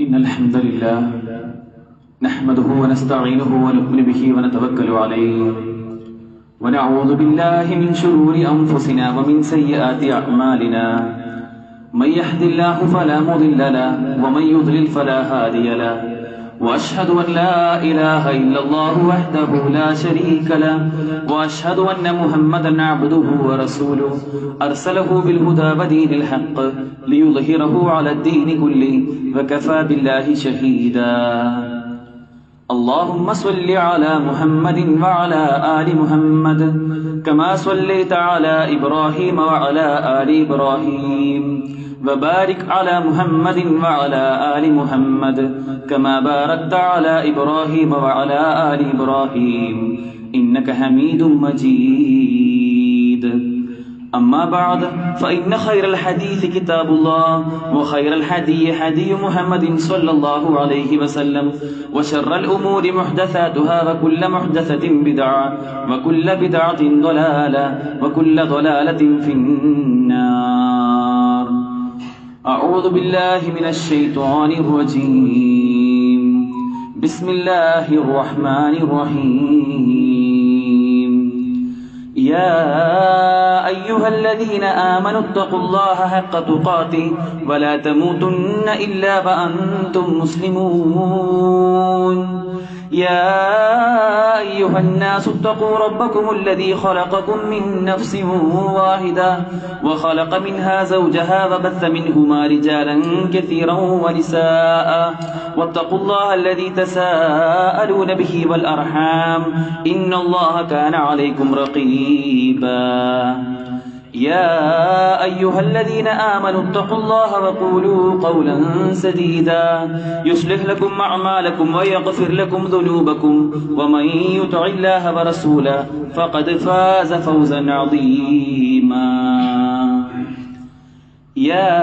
إن الحمد لله نحمده ونستعينه ونؤمن به ونتوكل عليه ونعوذ بالله من شرور أنفسنا ومن سيئات أعمالنا من يهد الله فلا مضل له ومن يضلل فلا هادي له وأشهد أن لا إله إلا الله وحده لا شريك له وأشهد أن محمدا عبده ورسوله أرسله بالهدى ودين الحق ليظهره على الدين كله وكفى بالله شهيدا اللهم صل على محمد وعلى آل محمد كما صليت على إبراهيم وعلى آل إبراهيم وبارك على محمد وعلى آل محمد كما باركت على إبراهيم وعلى آل إبراهيم إنك حميد مجيد أما بعد فإن خير الحديث كتاب الله وخير الهدي هدي محمد صلى الله عليه وسلم وشر الأمور محدثاتها وكل محدثة بدعة وكل بدعة ضلالة وكل ضلالة في النار أعوذ بالله من الشيطان الرجيم بسم الله الرحمن الرحيم يا أيها الذين آمنوا اتقوا الله حق تقاته ولا تموتن إلا وأنتم مسلمون يا أيها الناس اتقوا ربكم الذي خلقكم من نفس واحدة وخلق منها زوجها وبث منهما رجالا كثيرا ونساء واتقوا الله الذي تساءلون به والأرحام إن الله كان عليكم رقيبا يا أيها الذين آمنوا اتقوا الله وقولوا قولا سديدا يصلح لكم أعمالكم ويغفر لكم ذنوبكم ومن يطع الله ورسوله فقد فاز فوزا عظيما يا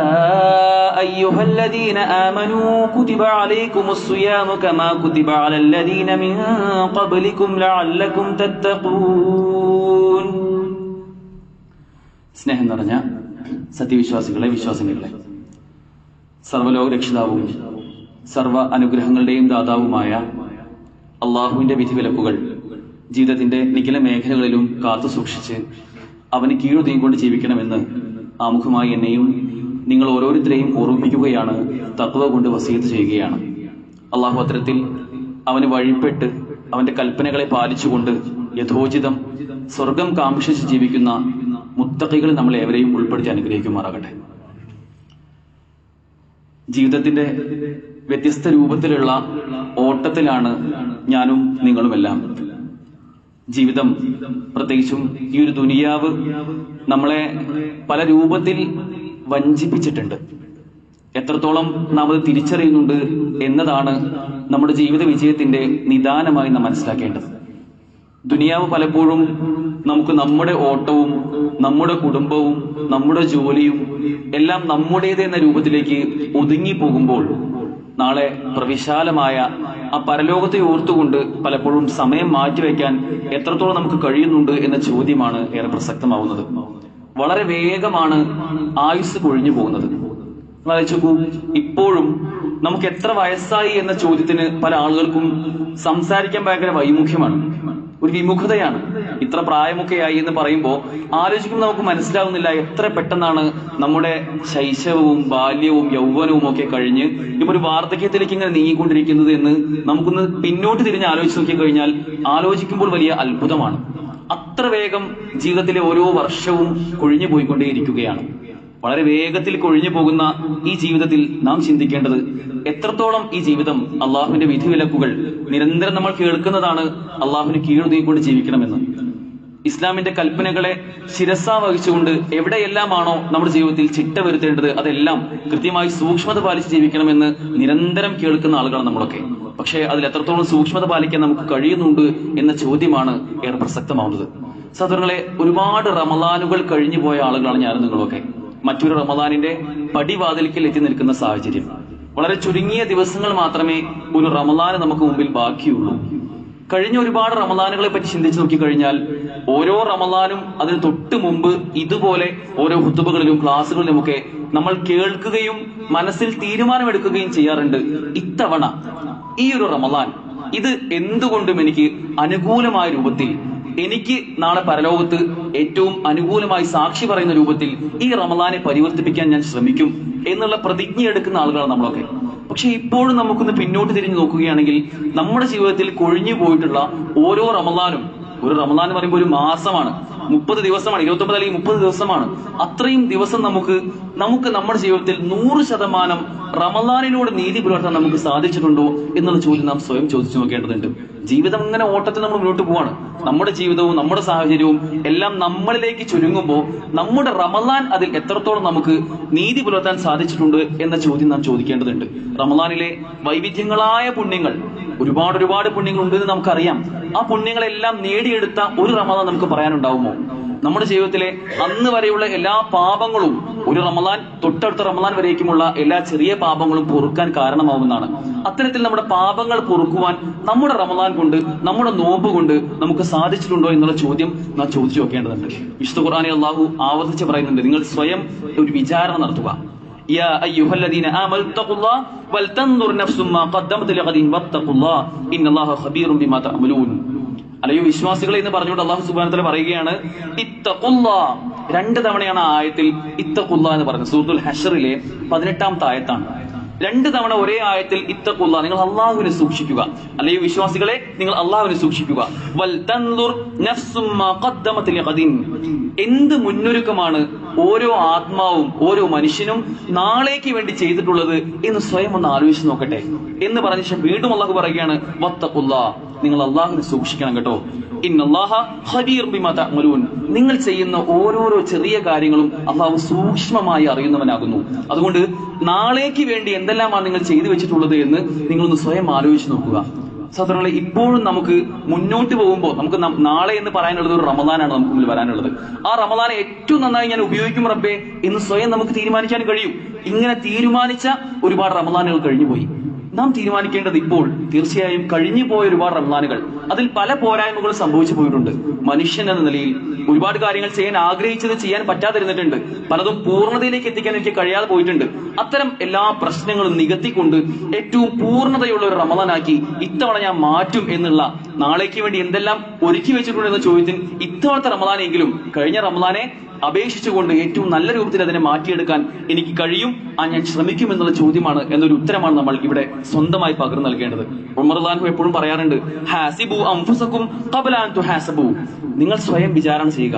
أيها الذين آمنوا كتب عليكم الصيام كما كتب على الذين من قبلكم لعلكم تتقون സ്നേഹം നിറഞ്ഞ സത്യവിശ്വാസികളെ വിശ്വാസികളെ, സർവ്വലോക രക്ഷിതാവും സർവ്വ അനുഗ്രഹങ്ങളുടെയും ദാതാവുമായ അള്ളാഹുവിന്റെ വിധിവിലക്കുകൾ ജീവിതത്തിന്റെ നിഖില മേഖലകളിലും കാത്തു സൂക്ഷിച്ച് അവന് കീഴുതീകൊണ്ട് ജീവിക്കണമെന്ന് ആമുഖമായി എന്നെയും നിങ്ങൾ ഓരോരുത്തരെയും ഓർമ്മിപ്പിക്കുകയാണ്, തഖ്വ കൊണ്ട് വസിയത്ത് ചെയ്യുകയാണ്. അള്ളാഹു അത്തരത്തിൽ അവന് വഴിപ്പെട്ട് അവന്റെ കൽപ്പനകളെ പാലിച്ചുകൊണ്ട് യഥോചിതം സ്വർഗം കാംക്ഷിച്ച് ജീവിക്കുന്ന മുത്തഖികൾ നമ്മൾ ഏവരെയും ഉൾപ്പെടുത്തി അനുഗ്രഹിക്കുമാറാകട്ടെ. ജീവിതത്തിന്റെ വ്യത്യസ്ത രൂപത്തിലുള്ള ഓട്ടത്തിലാണ് ഞാനും നിങ്ങളുമെല്ലാം. ജീവിതം, പ്രത്യേകിച്ചും ഈ ഒരു ദുനിയാവ് നമ്മളെ പല രൂപത്തിൽ വഞ്ചിപ്പിച്ചിട്ടുണ്ട്. എത്രത്തോളം നാം അത് തിരിച്ചറിയുന്നുണ്ട് എന്നതാണ് നമ്മുടെ ജീവിത വിജയത്തിന്റെ നിദാനമായി നാം മനസ്സിലാക്കേണ്ടത്. ദുനിയാവ് പലപ്പോഴും നമുക്ക് നമ്മുടെ ഓട്ടവും നമ്മുടെ കുടുംബവും നമ്മുടെ ജോലിയും എല്ലാം നമ്മുടേത് എന്ന രൂപത്തിലേക്ക് ഒതുങ്ങി പോകുമ്പോൾ നാളെ പ്രവിശാലമായ ആ പരലോകത്തെ ഓർത്തുകൊണ്ട് പലപ്പോഴും സമയം മാറ്റിവെക്കാൻ എത്രത്തോളം നമുക്ക് കഴിയുന്നുണ്ട് എന്ന ചോദ്യമാണ് ഏറെ പ്രസക്തമാവുന്നത്. വളരെ വേഗമാണ് ആയുസ് കൊഴിഞ്ഞു പോകുന്നത്. ആലോചിച്ചു, ഇപ്പോഴും നമുക്ക് എത്ര വയസ്സായി എന്ന ചോദ്യത്തിന് പല ആളുകൾക്കും സംസാരിക്കാൻ ഭയങ്കര വൈമുഖ്യമാണ്, ഒരു വിമുഖതയാണ്. ഇത്ര പ്രായമൊക്കെയായി എന്ന് പറയുമ്പോൾ ആലോചിക്കുമ്പോൾ നമുക്ക് മനസ്സിലാവുന്നില്ല എത്ര പെട്ടെന്നാണ് നമ്മുടെ ശൈശവവും ബാല്യവും യൗവനവും ഒക്കെ കഴിഞ്ഞ് ഇപ്പൊ ഒരു വാർദ്ധക്യത്തിലേക്ക് ഇങ്ങനെ നീങ്ങിക്കൊണ്ടിരിക്കുന്നത് എന്ന് നമുക്കൊന്ന് പിന്നോട്ട് തിരിഞ്ഞ് ആലോചിച്ച് നോക്കി കഴിഞ്ഞാൽ ആലോചിക്കുമ്പോൾ വലിയ അത്ഭുതമാണ്. അത്ര വേഗം ജീവിതത്തിലെ ഓരോ വർഷവും കൊഴിഞ്ഞു പോയിക്കൊണ്ടേയിരിക്കുകയാണ്. വളരെ വേഗത്തിൽ കൊഴിഞ്ഞു പോകുന്ന ഈ ജീവിതത്തിൽ നാം ചിന്തിക്കേണ്ടത് എത്രത്തോളം ഈ ജീവിതം അള്ളാഹുവിന്റെ വിധിവിലക്കുകൾ നിരന്തരം നമ്മൾ കേൾക്കുന്നതാണ് അള്ളാഹുവിന് കീഴുതീക്കൊണ്ട് ജീവിക്കണമെന്ന്. ഇസ്ലാമിന്റെ കൽപ്പനകളെ ശിരസാ വഹിച്ചുകൊണ്ട് എവിടെയെല്ലാമാണോ നമ്മുടെ ജീവിതത്തിൽ ചിട്ട വരുത്തേണ്ടത് അതെല്ലാം കൃത്യമായി സൂക്ഷ്മത പാലിച്ച് ജീവിക്കണമെന്ന് നിരന്തരം കേൾക്കുന്ന ആളുകളാണ് നമ്മളൊക്കെ. പക്ഷേ അതിൽ എത്രത്തോളം സൂക്ഷ്മത പാലിക്കാൻ നമുക്ക് കഴിയുന്നുണ്ട് എന്ന ചോദ്യമാണ് ഏറെ പ്രസക്തമാവുന്നത്. സഹോദരങ്ങളെ, ഒരുപാട് റമദാനുകൾ കഴിഞ്ഞു പോയ ആളുകളാണ് ഞാനും നിങ്ങളൊക്കെ. മറ്റൊരു റമദാനിന്റെ പടിവാതിൽക്കൽ എത്തി നിൽക്കുന്ന സാഹചര്യം. വളരെ ചുരുങ്ങിയ ദിവസങ്ങൾ മാത്രമേ ഒരു റമദാന് നമുക്ക് മുമ്പിൽ ബാക്കിയുള്ളൂ. കഴിഞ്ഞ ഒരുപാട് റമദാനുകളെ പറ്റി ചിന്തിച്ചു നോക്കിക്കഴിഞ്ഞാൽ ഓരോ റമദാനും അതിന് തൊട്ട് മുമ്പ് ഇതുപോലെ ഓരോ ഹുതുബകളിലും ക്ലാസ്സുകളിലുമൊക്കെ നമ്മൾ കേൾക്കുകയും മനസ്സിൽ തീരുമാനമെടുക്കുകയും ചെയ്യാറുണ്ട്. ഇത്തവണ ഈ ഒരു റമദാൻ ഇത് എന്തുകൊണ്ടും എനിക്ക് അനുകൂലമായ രൂപത്തിൽ, എനിക്ക് നാളെ പരലോകത്ത് ഏറ്റവും അനുകൂലമായി സാക്ഷി പറയുന്ന രൂപത്തിൽ ഈ റമദാനെ പരിവർത്തിപ്പിക്കാൻ ഞാൻ ശ്രമിക്കും എന്നുള്ള പ്രതിജ്ഞ എടുക്കുന്ന ആളുകളാണ് നമ്മളൊക്കെ. പക്ഷെ ഇപ്പോഴും നമുക്കൊന്ന് പിന്നോട്ട് തിരിഞ്ഞു നോക്കുകയാണെങ്കിൽ നമ്മുടെ ജീവിതത്തിൽ കൊഴിഞ്ഞു പോയിട്ടുള്ള ഓരോ റമദാനും, ഒരു റമദാൻ എന്ന് പറയുമ്പോൾ ഒരു മാസമാണ്, 30 ദിവസമാണ്, 29 അല്ലെങ്കിൽ 30 ദിവസമാണ്. അത്രയും ദിവസം നമുക്ക് നമ്മുടെ ജീവിതത്തിൽ 100% റമദാനിനോട് നീതി പുലർത്താൻ നമുക്ക് സാധിച്ചിട്ടുണ്ടോ എന്നുള്ള ചോദ്യം നാം സ്വയം ചോദിച്ചു നോക്കേണ്ടതുണ്ട്. ജീവിതം ഇങ്ങനെ ഓട്ടത്തിൽ നമ്മൾ മുന്നോട്ട് പോവാണ്. നമ്മുടെ ജീവിതവും നമ്മുടെ സാഹചര്യവും എല്ലാം നമ്മളിലേക്ക് ചുരുങ്ങുമ്പോൾ നമ്മുടെ റമദാൻ അതിൽ എത്രത്തോളം നമുക്ക് നീതി പുലർത്താൻ സാധിച്ചിട്ടുണ്ട് എന്ന ചോദ്യം നാം ചോദിക്കേണ്ടതുണ്ട്. റമദാനിലെ വൈവിധ്യങ്ങളായ പുണ്യങ്ങൾ, ഒരുപാട് പുണ്യങ്ങൾ ഉണ്ടെന്ന് നമുക്കറിയാം. ആ പുണ്യങ്ങളെല്ലാം നേടിയെടുത്ത ഒരു റമദാൻ നമുക്ക് പറയാനുണ്ടാവുമോ? നമ്മുടെ ജീവിതത്തിലെ അന്ന് വരെയുള്ള എല്ലാ പാപങ്ങളും ഒരു റമദാൻ തൊട്ടടുത്ത റമദാൻ വരേക്കുമുള്ള എല്ലാ ചെറിയ പാപങ്ങളും പൊറുക്കാൻ കാരണമാവുന്നതാണ്. അത്തരത്തിൽ നമ്മുടെ പാപങ്ങൾ പൊറുക്കുവാൻ നമ്മുടെ റമദാൻ കൊണ്ട്, നമ്മുടെ നോമ്പ് കൊണ്ട് നമുക്ക് സാധിച്ചിട്ടുണ്ടോ എന്നുള്ള ചോദ്യം നാം ചോദിച്ചു നോക്കേണ്ടതുണ്ട്. വിശുദ്ധ ഖുർആനിൽ അല്ലാഹു ആവർത്തിച്ച് പറയുന്നുണ്ട്, നിങ്ങൾ സ്വയം ഒരു വിചാരണ നടത്തുക. യാ അയ്യുഹല്ലദീന ആമനൂ തഖുല്ലാഹ വൽതൻദുർ നഫ്സും മാ ഖദ്ദമത് ലിഗദിൻ വത്തഖുല്ലാഹ ഇന്നല്ലാഹ ഖബീറുൻ ബിമാ തഅമലൂൻ. അല്ലയോ വിശ്വാസികളെ എന്ന് പറഞ്ഞുകൊണ്ട് അല്ലാഹു സുബ്ഹാനഹു വ തആല പറയുകയാണ്, ഇത്തഖുല്ലാഹ. 2 തവണയാണ് ആ ആയത്തിൽ ഇത്തഖുല്ലാഹ എന്ന് പറയുന്നത്. സൂറത്തുൽ ഹശ്റിലെ 18ാമത്തെ ആയത്താണ്. 2 തവണ ഒരേ ആയത്തിൽ ഇത്തഖുല്ലാഹ, നിങ്ങൾ അല്ലാഹുവിനെ സൂക്ഷിക്കുക. അല്ലയോ വിശ്വാസികളെ, നിങ്ങൾ അല്ലാഹുവിനെ സൂക്ഷിക്കുക. വൽതൻദുർ നഫ്സും മാ ഖദ്ദമത് ലിഗദിൻ. എന്ത് മുന്നൊരുക്കമാണ് ഓരോ ആത്മാവും ഓരോ മനുഷ്യനും നാളേക്ക് വേണ്ടി ചെയ്തിട്ടുള്ളത് എന്ന് സ്വയം ഒന്ന് ആലോചിച്ച് നോക്കട്ടെ എന്ന് പറഞ്ഞ ശേഷം വീണ്ടും അല്ലാഹു പറയുകയാണ്, വത്തഖുല്ലാഹ, നിങ്ങൾ അല്ലാഹുവിനെ സൂക്ഷിക്കണം കേട്ടോ. ഇന്നല്ലാഹ ഖബീറുൻ ബിമാ തഅമലൂൻ. നിങ്ങൾ ചെയ്യുന്ന ഓരോരോ ചെറിയ കാര്യങ്ങളും അല്ലാഹു സൂക്ഷ്മമായി അറിയുന്നവനാകുന്നു. അതുകൊണ്ട് നാളേക്ക് വേണ്ടി എന്തെല്ലാമാണ് നിങ്ങൾ ചെയ്തു വെച്ചിട്ടുള്ളത് എന്ന് നിങ്ങളൊന്ന് സ്വയം ആലോചിച്ച് നോക്കുക. സഹോദരങ്ങളെ, ഇപ്പോഴും നമുക്ക് മുന്നോട്ട് പോകുമ്പോൾ നമുക്ക് നാളെ എന്ന് പറയാനുള്ളത് ഒരു റമദാനാണ് നമുക്ക് മുന്നിൽ വരാനുള്ളത്. ആ റമദാനെ ഏറ്റവും നന്നായി ഞാൻ ഉപയോഗിക്കും റബ്ബേ എന്ന് സ്വയം നമുക്ക് തീരുമാനിക്കാൻ കഴിയും. ഇങ്ങനെ തീരുമാനിച്ച ഒരുപാട് റമദാനുകൾ കഴിഞ്ഞുപോയി. നാം തീരുമാനിക്കേണ്ടത് ഇപ്പോൾ തീർച്ചയായും കഴിഞ്ഞു പോയ ഒരുപാട് റമദാനുകൾ, അതിൽ പല പോരായ്മകളും സംഭവിച്ചു പോയിട്ടുണ്ട്. മനുഷ്യൻ എന്ന നിലയിൽ ഒരുപാട് കാര്യങ്ങൾ ചെയ്യാൻ ആഗ്രഹിച്ചത് ചെയ്യാൻ പറ്റാതിരുന്നിട്ടുണ്ട്. പലതും പൂർണ്ണതയിലേക്ക് എത്തിക്കാൻ എനിക്ക് കഴിയാതെ പോയിട്ടുണ്ട്. അത്തരം എല്ലാ പ്രശ്നങ്ങളും നികത്തിക്കൊണ്ട് ഏറ്റവും പൂർണ്ണതയുള്ള ഒരു റമദാനാക്കി ഇത്തവണ ഞാൻ മാറ്റും എന്നുള്ള, നാളേക്ക് വേണ്ടി എന്തെല്ലാം ഒരുക്കി വെച്ചിട്ടുണ്ട് എന്ന ചോദ്യത്തിന് ഇത്തവണത്തെ റമദാനെങ്കിലും കഴിഞ്ഞ റമദാനെ അപേക്ഷിച്ചുകൊണ്ട് ഏറ്റവും നല്ല രൂപത്തിൽ അതിനെ മാറ്റിയെടുക്കാൻ എനിക്ക് കഴിയും, ഞാൻ ശ്രമിക്കും എന്നുള്ള ചോദ്യമാണ്, എന്നൊരു ഉത്തരമാണ് നമ്മൾ ഇവിടെ സ്വന്തമായി പകർന്നു നൽകേണ്ടത്. ഉമർ റളിയല്ലാഹു അൻഹു എപ്പോഴും പറയാറുണ്ട്, ഹാസിബു അൻഫുസകും ഖബ്ല അൻ തുഹാസബു. നിങ്ങൾ സ്വയം വിചാരണ ചെയ്യുക.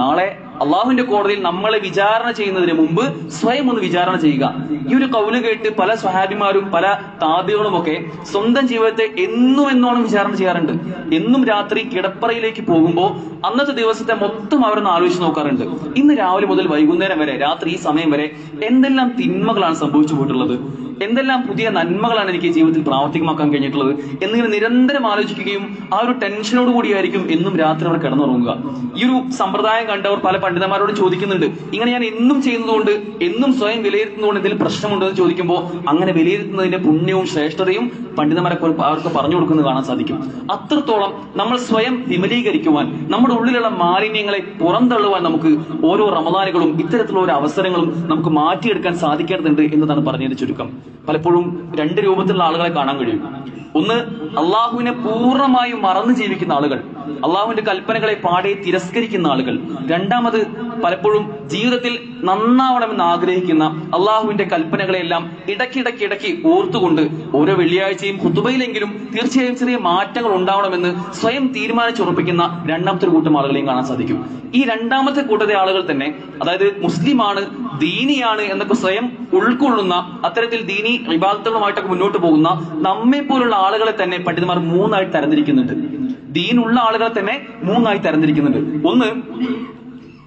നാളെ അള്ളാഹുവിന്റെ കോടതിയിൽ നമ്മളെ വിചാരണ ചെയ്യുന്നതിന് മുമ്പ് സ്വയം ഒന്ന് വിചാരണ ചെയ്യുക. ഈ ഒരു കൗല് കേട്ട് പല സ്വഹാബിമാരും പല താബികളും ഒക്കെ സ്വന്തം ജീവിതത്തെ എന്നോണം വിചാരണ ചെയ്യാറുണ്ട്. എന്നും രാത്രി കിടപ്പറയിലേക്ക് പോകുമ്പോൾ അന്നത്തെ ദിവസത്തെ മൊത്തം അവരൊന്ന് ആലോചിച്ച് നോക്കാറുണ്ട്. ഇന്ന് രാവിലെ മുതൽ വൈകുന്നേരം വരെ, രാത്രി ഈ സമയം വരെ എന്തെല്ലാം തിന്മകളാണ് സംഭവിച്ചു പോയിട്ടുള്ളത്, എന്തെല്ലാം പുതിയ നന്മകളാണ് എനിക്ക് ജീവിതത്തിൽ പ്രാവർത്തികമാക്കാൻ കഴിഞ്ഞിട്ടുള്ളത് എന്നിങ്ങനെ നിരന്തരം ആലോചിക്കുകയും ആ ഒരു ടെൻഷനോട് കൂടിയായിരിക്കും എന്നും രാത്രി അവർ കിടന്നുറങ്ങുക. ഈ ഒരു സമ്പ്രദായം കണ്ടവർ പല പണ്ഡിതന്മാരോട് ചോദിക്കുന്നുണ്ട്, ഇങ്ങനെ ഞാൻ എന്നും ചെയ്യുന്നതുകൊണ്ട്, എന്നും സ്വയം വിലയിരുത്തുന്നതുകൊണ്ട് എന്തെങ്കിലും പ്രശ്നമുണ്ടെന്ന് ചോദിക്കുമ്പോൾ അങ്ങനെ വിലയിരുത്തുന്നതിന്റെ പുണ്യവും ശ്രേഷ്ഠതയും പണ്ഡിതന്മാരെ അവർക്ക് പറഞ്ഞു കൊടുക്കുന്നത് കാണാൻ സാധിക്കും. അത്രത്തോളം നമ്മൾ സ്വയം വിമലീകരിക്കുവാൻ, നമ്മുടെ ഉള്ളിലുള്ള മാലിന്യങ്ങളെ പുറന്തള്ളുവാൻ നമുക്ക് ഓരോ റമദാനുകളും ഇത്തരത്തിലുള്ള ഒരു അവസരങ്ങളും നമുക്ക് മാറ്റിയെടുക്കാൻ സാധിക്കേണ്ടതുണ്ട് എന്നതാണ് പറഞ്ഞതിന്റെ ചുരുക്കം. പലപ്പോഴും 2 രൂപത്തിലുള്ള ആളുകളെ കാണാൻ കഴിയും. ഒന്ന്, അള്ളാഹുവിനെ പൂർണ്ണമായും മറന്നു ജീവിക്കുന്ന ആളുകൾ, അള്ളാഹുവിന്റെ കൽപ്പനകളെ പാടെ തിരസ്കരിക്കുന്ന ആളുകൾ. രണ്ടാമത്, പലപ്പോഴും ജീവിതത്തിൽ നന്നാവണമെന്ന് ആഗ്രഹിക്കുന്ന, അള്ളാഹുവിന്റെ കൽപ്പനകളെല്ലാം ഇടയ്ക്കിടയ്ക്ക് ഓർത്തുകൊണ്ട് ഓരോ വെള്ളിയാഴ്ചയും ഖുതുബയിലെങ്കിലും തീർച്ചയായും ചെറിയ മാറ്റങ്ങൾ ഉണ്ടാവണമെന്ന് സ്വയം തീരുമാനിച്ചുറപ്പിക്കുന്ന രണ്ടാമത്തെ കൂട്ടം ആളുകളെയും കാണാൻ സാധിക്കും. ഈ രണ്ടാമത്തെ കൂട്ടത്തെ ആളുകൾ തന്നെ, അതായത് മുസ്ലിമാണ്, ദീനിയാണ് എന്നൊക്കെ സ്വയം ഉൾക്കൊള്ളുന്ന, അത്തരത്തിൽ ദീനി ഇബാദത്തുകളുമായിട്ടൊക്കെ മുന്നോട്ട് പോകുന്ന നമ്മെ പോലുള്ള ആളുകളെ തന്നെ പണ്ഡിതന്മാർ 3 ആയി തരംതിരിക്കുന്നുണ്ട്. ദീനുള്ള ആളുകളെ തന്നെ 3 ആയി തരംതിരിക്കുന്നുണ്ട്. ഒന്ന്,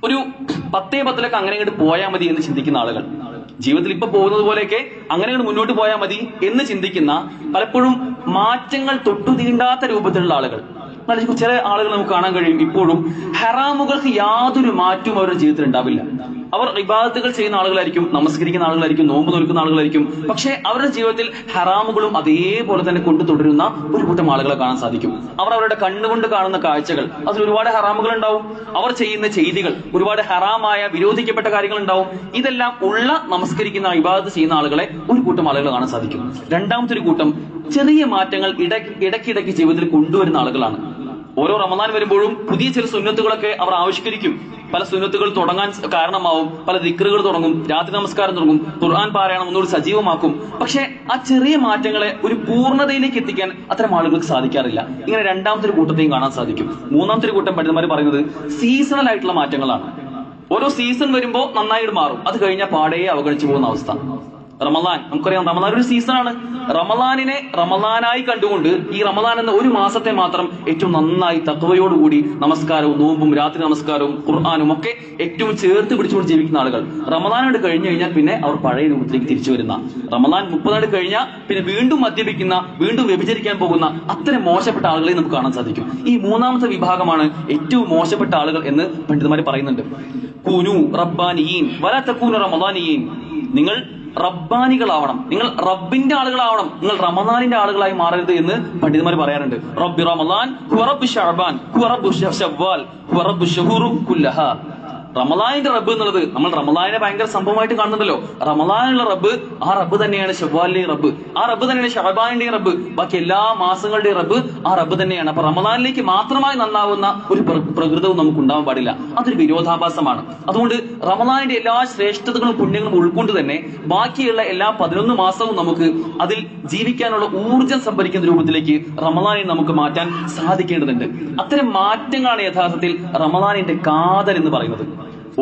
ഒരു 10 അങ്ങനെ അങ്ങോട്ട് പോയാൽ മതി എന്ന് ചിന്തിക്കുന്ന ആളുകൾ, ജീവിതത്തിൽ ഇപ്പൊ പോകുന്നത് പോലെയൊക്കെ അങ്ങനെ മുന്നോട്ട് പോയാൽ മതി എന്ന് ചിന്തിക്കുന്ന, പലപ്പോഴും മാറ്റങ്ങൾ തൊട്ടു തീണ്ടാത്ത രൂപത്തിലുള്ള ആളുകൾ. ചില ആളുകൾ നമുക്ക് കാണാൻ കഴിയും, ഇപ്പോഴും ഹറാമുകൾക്ക് യാതൊരു മാറ്റവും അവരുടെ ജീവിതത്തിൽ ഉണ്ടാവില്ല. അവർ ഇബാദത്തുകൾ ചെയ്യുന്ന ആളുകളായിരിക്കും, നമസ്കരിക്കുന്ന ആളുകളായിരിക്കും, നോമ്പ് നോൽക്കുന്ന ആളുകളായിരിക്കും. പക്ഷെ അവരുടെ ജീവിതത്തിൽ ഹറാമുകളും അതേപോലെ തന്നെ കൊണ്ടു തുടരുന്ന ഒരു കൂട്ടം ആളുകളെ കാണാൻ സാധിക്കും. അവർ അവരുടെ കണ്ണുകൊണ്ട് കാണുന്ന കാഴ്ചകൾ, അതിൽ ഒരുപാട് ഹറാമുകൾ ഉണ്ടാവും. അവർ ചെയ്യുന്ന ചെയ്തികൾ, ഒരുപാട് ഹറാമായ വിരോധിക്കപ്പെട്ട കാര്യങ്ങൾ ഉണ്ടാവും. ഇതെല്ലാം ഉള്ള നമസ്കരിക്കുന്ന ഇബാദത്ത് ചെയ്യുന്ന ആളുകളെ ഒരു കൂട്ടം ആളുകൾ കാണാൻ സാധിക്കും. രണ്ടാമത്തെ ഒരു കൂട്ടം ചെറിയ മാറ്റങ്ങൾ ഇടയ്ക്കിടയ്ക്ക് ജീവിതത്തിൽ കൊണ്ടുവരുന്ന ആളുകളാണ്. ഓരോ റമദാൻ വരുമ്പോഴും പുതിയ ചില സുന്നത്തുകളൊക്കെ അവർ ആവിഷ്കരിക്കും. പല സുന്നത്തുകൾ തുടങ്ങാൻ കാരണമാവും, പല ദിക്റുകൾ തുടങ്ങും, രാത്രി നമസ്കാരം തുടങ്ങും, ഖുർആൻ പാരായണം ഒന്നുകൂടി സജീവമാക്കും. പക്ഷെ ആ ചെറിയ മാറ്റങ്ങളെ ഒരു പൂർണ്ണതയിലേക്ക് എത്തിക്കാൻ അത്തരം ആളുകൾക്ക് സാധിക്കാറില്ല. ഇങ്ങനെ രണ്ടാമത്തെ ഒരു കൂട്ടത്തെയും കാണാൻ സാധിക്കും. മൂന്നാമത്തെ ഒരു കൂട്ടം പണ്ഡിതന്മാർ പറയുന്നത് സീസണൽ ആയിട്ടുള്ള മാറ്റങ്ങളാണ്. ഓരോ സീസൺ വരുമ്പോൾ നന്നായിട്ട് മാറും, അത് കഴിഞ്ഞാൽ പാടയെ അവഗണിച്ചു പോകുന്ന അവസ്ഥ. റമദാൻ, നമുക്കറിയാം റമദാൻ ഒരു സീസണാണ്. റമദാനിനെ റമദാനായി കണ്ടുകൊണ്ട് ഈ റമദാൻ എന്ന ഒരു മാസത്തെ മാത്രം ഏറ്റവും നന്നായി തഖ്വയോടുകൂടി നമസ്കാരവും നോമ്പും രാത്രി നമസ്കാരവും ഖുർആനും ഒക്കെ ഏറ്റവും ചേർത്ത് പിടിച്ചുകൊണ്ട് ജീവിക്കുന്ന ആളുകൾ റമദാനോട് കഴിഞ്ഞു കഴിഞ്ഞാൽ പിന്നെ അവർ പഴയ രൂപത്തിലേക്ക് തിരിച്ചു വരുന്ന, റമദാൻ 30 കഴിഞ്ഞാൽ പിന്നെ വീണ്ടും മദ്യപിക്കുന്ന, വീണ്ടും വ്യഭിചരിക്കാൻ പോകുന്ന അത്തരം മോശപ്പെട്ട ആളുകളെ നമുക്ക് കാണാൻ സാധിക്കും. ഈ മൂന്നാമത്തെ വിഭാഗമാണ് ഏറ്റവും മോശപ്പെട്ട ആളുകൾ എന്ന് പണ്ഡിതന്മാർ പറയുന്നുണ്ട്. കൂനു റബ്ബാനിയീൻ വലാ തകൂനു റമദാനിയീൻ. നിങ്ങൾ റബ്ബാനികളാവണം, നിങ്ങൾ റബ്ബിന്റെ ആളുകളാവണം, നിങ്ങൾ റമദാനിന്റെ ആളുകളായി മാറരുത് എന്ന് പണ്ഡിതന്മാർ പറയാറുണ്ട്. റബ്ബി റമദാൻ ഹുവ റബ്ബു ശഅബാൻ ഹുവ റബ്ബു ശവ്വാൽ ഹുവ റബ്ബു ശുഹൂറു കുല്ലഹാ. റമദാനിന്റെ റബ്ബ് എന്നുള്ളത് നമ്മൾ റമദാനിനെ ഭയങ്കര സംഭവമായിട്ട് കാണുന്നുണ്ടല്ലോ. റമദാനുള്ള റബ്ബ്, ആ റബ്ബ് തന്നെയാണ് ശവ്വാലിന്റെയും റബ്ബ്, ആ റബ്ബ് തന്നെയാണ് ഷഅബാനിന്റെയും റബ്ബ്, ബാക്കി എല്ലാ മാസങ്ങളുടെയും റബ്ബ് ആ റബ്ബ് തന്നെയാണ്. അപ്പൊ റമദാനിലേക്ക് മാത്രമായി നന്നാവുന്ന ഒരു പ്രകൃതവും നമുക്ക് ഉണ്ടാവാൻ പാടില്ല. അതൊരു വിരോധാഭാസമാണ്. അതുകൊണ്ട് റമദാനിന്റെ എല്ലാ ശ്രേഷ്ഠതകളും പുണ്യങ്ങളും ഉൾക്കൊണ്ട് തന്നെ ബാക്കിയുള്ള എല്ലാ 11 മാസവും നമുക്ക് അതിൽ ജീവിക്കാനുള്ള ഊർജ്ജം സംഭരിക്കുന്ന രൂപത്തിലേക്ക് റമദാനെ നമുക്ക് മാറ്റാൻ സാധിക്കേണ്ടതുണ്ട്. അത്തരം മാറ്റങ്ങളാണ് യഥാർത്ഥത്തിൽ റമദാനിന്റെ കാതൽ എന്ന് പറയുന്നത്.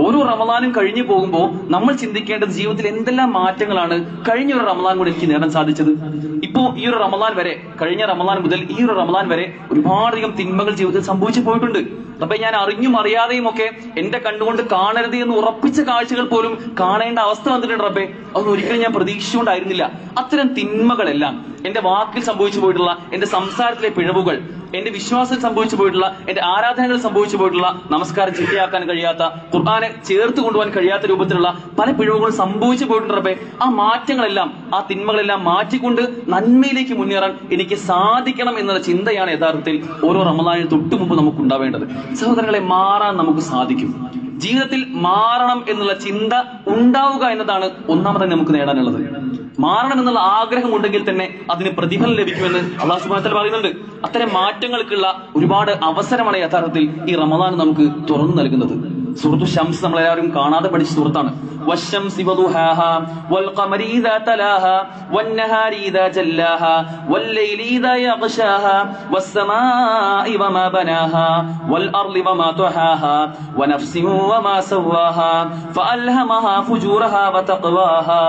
ഓരോ റമദാനും കഴിഞ്ഞു പോകുമ്പോൾ നമ്മൾ ചിന്തിക്കേണ്ടത് ജീവിതത്തിൽ എന്തെല്ലാം മാറ്റങ്ങളാണ് കഴിഞ്ഞ ഒരു റമദാൻ കൂടെ എനിക്ക് നേടാൻ സാധിച്ചത്. ഇപ്പോ ഈ ഒരു റമദാൻ വരെ, കഴിഞ്ഞ റമദാൻ മുതൽ ഈ ഒരു റമദാൻ വരെ ഒരുപാടധികം തിന്മകൾ ജീവിതത്തിൽ സംഭവിച്ചു പോയിട്ടുണ്ട്. അപ്പൊ ഞാൻ അറിഞ്ഞും അറിയാതെയും ഒക്കെ എന്റെ കണ്ണുകൊണ്ട് കാണരുത് എന്ന് ഉറപ്പിച്ച കാഴ്ചകൾ പോലും കാണേണ്ട അവസ്ഥ വന്നിട്ടുണ്ട് റബ്ബേ. അതൊന്നും ഒരിക്കലും ഞാൻ പ്രതീക്ഷിച്ചുകൊണ്ടായിരുന്നില്ല. അത്തരം തിന്മകളെല്ലാം എന്റെ വാക്കിൽ സംഭവിച്ചു പോയിട്ടുള്ള, എന്റെ സംസാരത്തിലെ പിഴവുകൾ, എന്റെ വിശ്വാസത്തിൽ സംഭവിച്ചു പോയിട്ടുള്ള, എന്റെ ആരാധനകളിൽ സംഭവിച്ചു പോയിട്ടുള്ള, നമസ്കാരം ചിട്ടയാക്കാൻ കഴിയാത്ത, ഖുർആനെ ചേർത്ത് കൊണ്ടുപോകാൻ കഴിയാത്ത രൂപത്തിലുള്ള പല പിഴവുകളും സംഭവിച്ചു പോയിട്ടുണ്ട് റബ്ബേ. ആ മാറ്റങ്ങളെല്ലാം, ആ തിന്മകളെല്ലാം മാറ്റിക്കൊണ്ട് നന്മയിലേക്ക് മുന്നേറാൻ എനിക്ക് സാധിക്കണം എന്നുള്ള ചിന്തയാണ് യഥാർത്ഥത്തിൽ ഓരോ റമദാനിന് തൊട്ടു മുമ്പ് നമുക്ക് ഉണ്ടാവേണ്ടത്. സഹോദരങ്ങളെ, മാറാൻ നമുക്ക് സാധിക്കും. ജീവിതത്തിൽ മാറണം എന്നുള്ള ചിന്ത ഉണ്ടാവുക എന്നതാണ് ഒന്നാമതായി നമുക്ക് നേടാനുള്ളത്. മാറണം എന്നുള്ള ആഗ്രഹം ഉണ്ടെങ്കിൽ തന്നെ അതിന് പ്രതിഫലം ലഭിക്കുമെന്ന് അല്ലാഹു സുബ്ഹാനഹു വ തആല പറയുന്നുണ്ട്. അത്തരം മാറ്റങ്ങൾക്കുള്ള ഒരുപാട് അവസരമാണ് യഥാർത്ഥത്തിൽ ഈ റമദാൻ നമുക്ക് തുറന്നു നൽകുന്നത്. സൂറത്തു ശംസ് നമ്മളെല്ലാവരും കാണാതെ പഠിച്ച സൂറത്താണ്. വശംസി വദുഹാഹാ വൽഖമരി ഇദാ തലാഹാ വന്നഹാരി ഇദാ ജല്ലാഹാ വല്ലൈലി ഇദാ യഗ്ശാഹാ വസ്സമാഇ വമാ ബനാഹാ വൽഅർളി വമാ തുഹാഹാ വനഫ്സി വമാ സവ്വാഹാ ഫഅൽഹമഹാ ഫുജൂറഹാ വതഖ്വാഹാ.